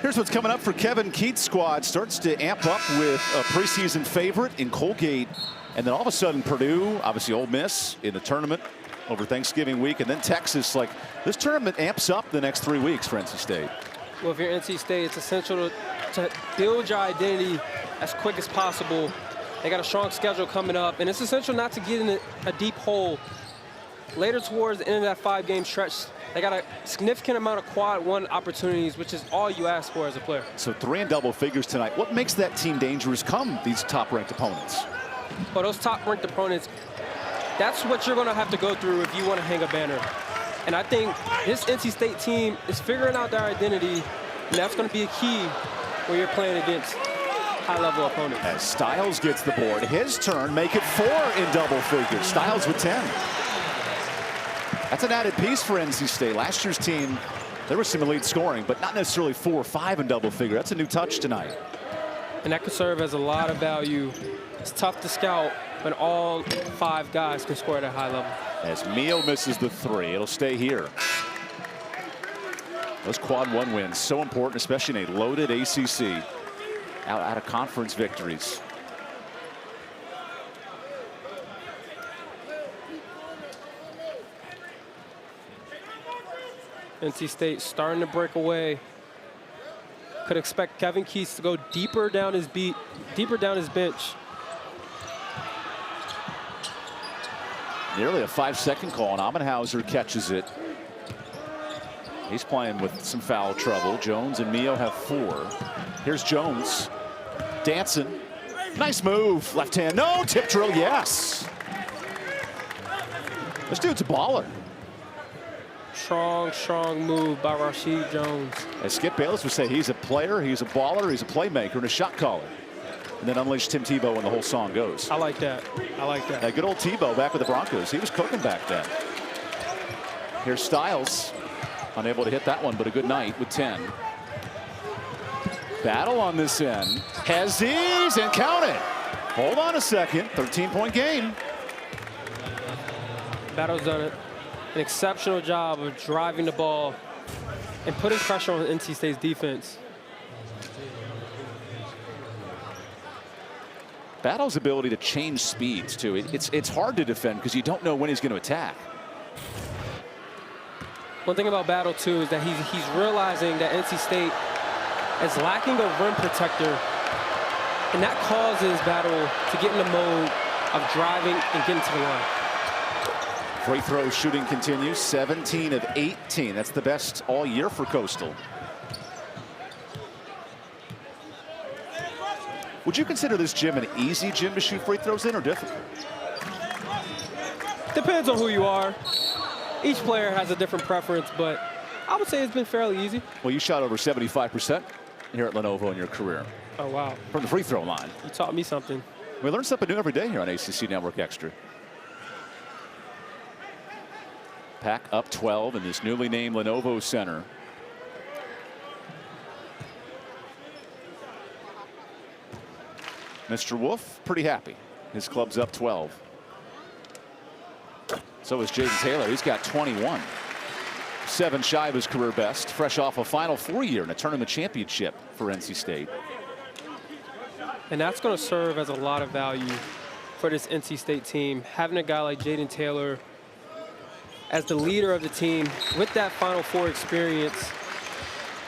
Here's what's coming up for Kevin Keats' squad. Starts to amp up with a preseason favorite in Colgate. And then all of a sudden Purdue, obviously Ole Miss in the tournament over Thanksgiving week. And then Texas. Like, this tournament amps up the next 3 weeks for NC State. Well, if you're NC State, it's essential to build your identity as quick as possible. They got a strong schedule coming up, and it's essential not to get in a deep hole. Later towards the end of that 5-game stretch, they got a significant amount of quad 1 opportunities, which is all you ask for as a player. So 3 in double figures tonight. What makes that team dangerous come these top-ranked opponents? Well, those top-ranked opponents, that's what you're going to have to go through if you want to hang a banner. And I think this NC State team is figuring out their identity, and that's going to be a key when you're playing against high-level opponents. As Styles gets the board, his turn, make it 4 in double figures. Styles with 10. That's an added piece for NC State. Last year's team, there was some elite scoring, but not necessarily 4 or 5 in double figure. That's a new touch tonight. And that could serve as a lot of value. It's tough to scout when all 5 guys can score at a high level. As Mio misses the 3, it'll stay here. Those quad 1 wins, so important, especially in a loaded ACC. Out of conference victories. NC State starting to break away. Could expect Kevin Keats to go deeper down his bench. Nearly a 5-second call, and Amenhauser catches it. He's playing with some foul trouble. Jones and Mio have 4. Here's Jones dancing. Nice move. Left hand. No. Tip drill. Yes. This dude's a baller. Strong move by Rashid Jones. As Skip Bayless would say, he's a player, he's a baller, he's a playmaker, and a shot caller. and then unleash Tim Tebow when the whole song goes. I like that. I like that. Good old Tebow back with the Broncos. He was cooking back then. Here's Styles. Unable to hit that one, but a good night with 10. Battle on this end. Has these and count it. Hold on a second. 13-point game. Battle's done an exceptional job of driving the ball and putting pressure on NC State's defense. Battle's ability to change speeds, too. It's hard to defend because you don't know when he's going to attack. One thing about Battle, too, is that he's realizing that NC State is lacking a rim protector, and that causes Battle to get in the mode of driving and getting to the line. Free throw shooting continues. 17 of 18. That's the best all year for Coastal. Would you consider this gym an easy gym to shoot free throws in, or difficult? Depends on who you are. Each player has a different preference, but I would say it's been fairly easy. Well, you shot over 75% here at Lenovo in your career. Oh, wow. From the free throw line. You taught me something. We learn something new every day here on ACC Network Extra. Pack up 12 in this newly named Lenovo Center. Mr. Wolf, pretty happy. His club's up 12. So is Jaden Taylor. He's got 21. 7 shy of his career best. Fresh off a Final Four year in a tournament championship for NC State. And that's going to serve as a lot of value for this NC State team. Having a guy like Jaden Taylor as the leader of the team with that Final Four experience,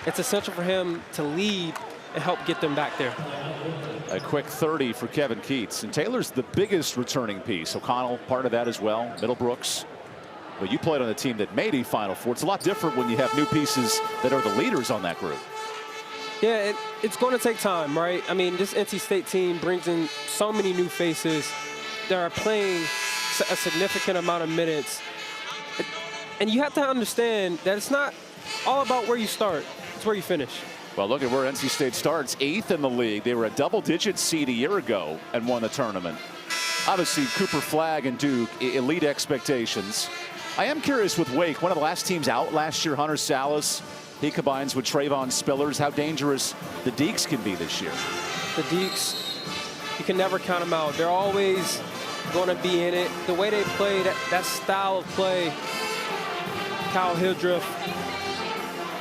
it's essential for him to lead and help get them back there. A quick 30 for Kevin Keats. And Taylor's the biggest returning piece. O'Connell, part of that as well. Middlebrooks. But you played on a team that made a Final Four. It's a lot different when you have new pieces that are the leaders on that group. Yeah, it's going to take time, right? I mean, this NC State team brings in so many new faces that are playing a significant amount of minutes. And you have to understand that it's not all about where you start. It's where you finish. Well, look at where NC State starts. 8th in the league. They were a double-digit seed a year ago and won the tournament. Obviously, Cooper Flagg and Duke, elite expectations. I am curious with Wake, one of the last teams out last year, Hunter Salas. He combines with Trayvon Spillers. How dangerous the Deeks can be this year. The Deeks, you can never count them out. They're always going to be in it. The way they play, that style of play, Kyle Hildreth,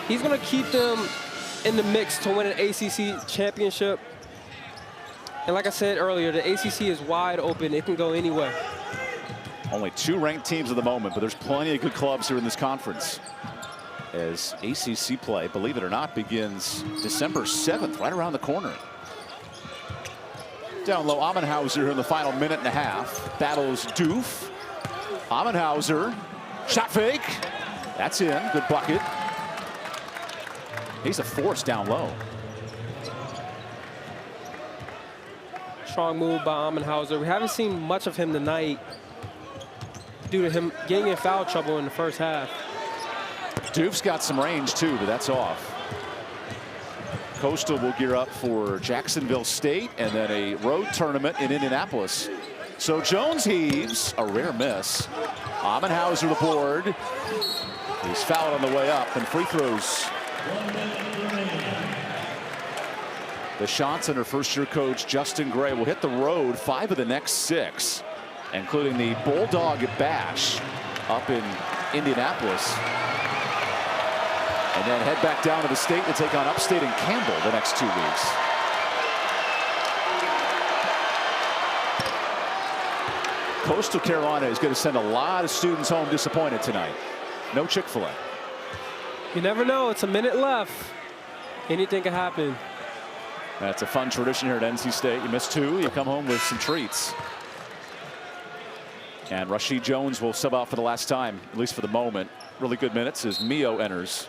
he's going to keep them in the mix to win an ACC championship. And like I said earlier, the ACC is wide open. It can go anywhere. Only 2 ranked teams at the moment, but there's plenty of good clubs here in this conference. As ACC play, believe it or not, begins December 7th, right around the corner. Down low, Amenhauser here in the final minute and a half. Battles Doof. Amenhauser, shot fake. That's in, good bucket. He's a force down low. Strong move by Amenhauser. We haven't seen much of him tonight due to him getting in foul trouble in the first half. Doof's got some range too, but that's off. Coastal will gear up for Jacksonville State and then a road tournament in Indianapolis. So Jones heaves, a rare miss. Amenhauser the board. He's fouled on the way up, and free throws. The shots under first-year coach Justin Gray will hit the road 5 of the next 6, including the Bulldog Bash up in Indianapolis. And then head back down to the state to take on Upstate and Campbell the next 2 weeks. Coastal Carolina is going to send a lot of students home disappointed tonight. No Chick-fil-A. You never know. It's a minute left. Anything can happen. That's a fun tradition here at NC State. You miss 2, you come home with some treats. And Rashid Jones will sub out for the last time, at least for the moment. Really good minutes as Mio enters.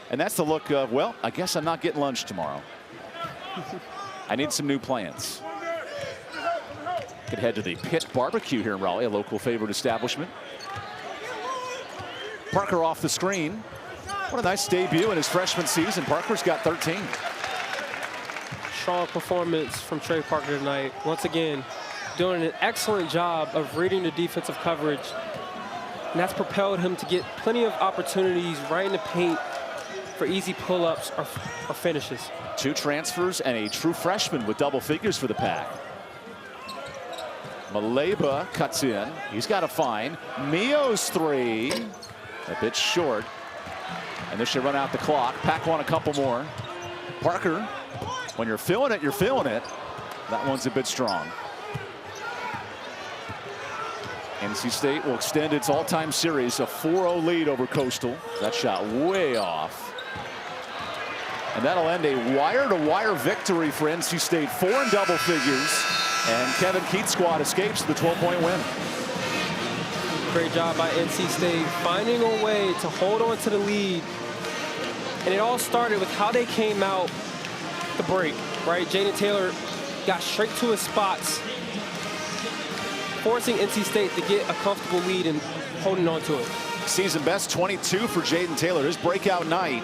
And that's the look of, well, I guess I'm not getting lunch tomorrow. I need some new plans. Could head to the Pit Barbecue here in Raleigh, a local favorite establishment. Parker off the screen. What a nice debut in his freshman season. Parker's got 13. strong performance from Trey Parker tonight. Once again, doing an excellent job of reading the defensive coverage. And that's propelled him to get plenty of opportunities right in the paint for easy pull-ups or finishes. 2 transfers and a true freshman with double figures for the Pack. Maleba cuts in. He's got a fine. Mio's 3. A bit short. And this should run out the clock. Pack want a couple more. Parker, when you're feeling it, you're feeling it. That one's a bit strong. NC State will extend its all-time series, a 4-0 lead over Coastal. That shot way off. And that'll end a wire-to-wire victory for NC State. 4 in double figures. And Kevin Keats' squad escapes the 12-point win. Great job by NC State finding a way to hold on to the lead. And it all started with how they came out the break, right? Jaden Taylor got straight to his spots, forcing NC State to get a comfortable lead and holding on to it. Season best 22 for Jaden Taylor, his breakout night.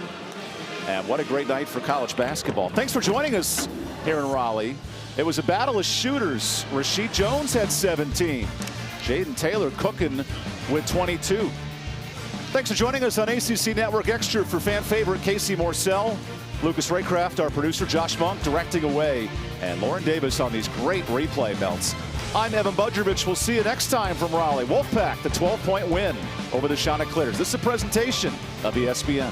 And what a great night for college basketball. Thanks for joining us here in Raleigh. It was a battle of shooters. Rasheed Jones had 17. Jaden Taylor cooking with 22. Thanks for joining us on ACC Network Extra for fan favorite Casey Morsell, Lucas Raycraft, our producer, Josh Monk directing away, and Lauren Davis on these great replay belts. I'm Evan Budrovich. We'll see you next time from Raleigh. Wolfpack, the 12-point win over the Chanticleers. This is a presentation of ESPN.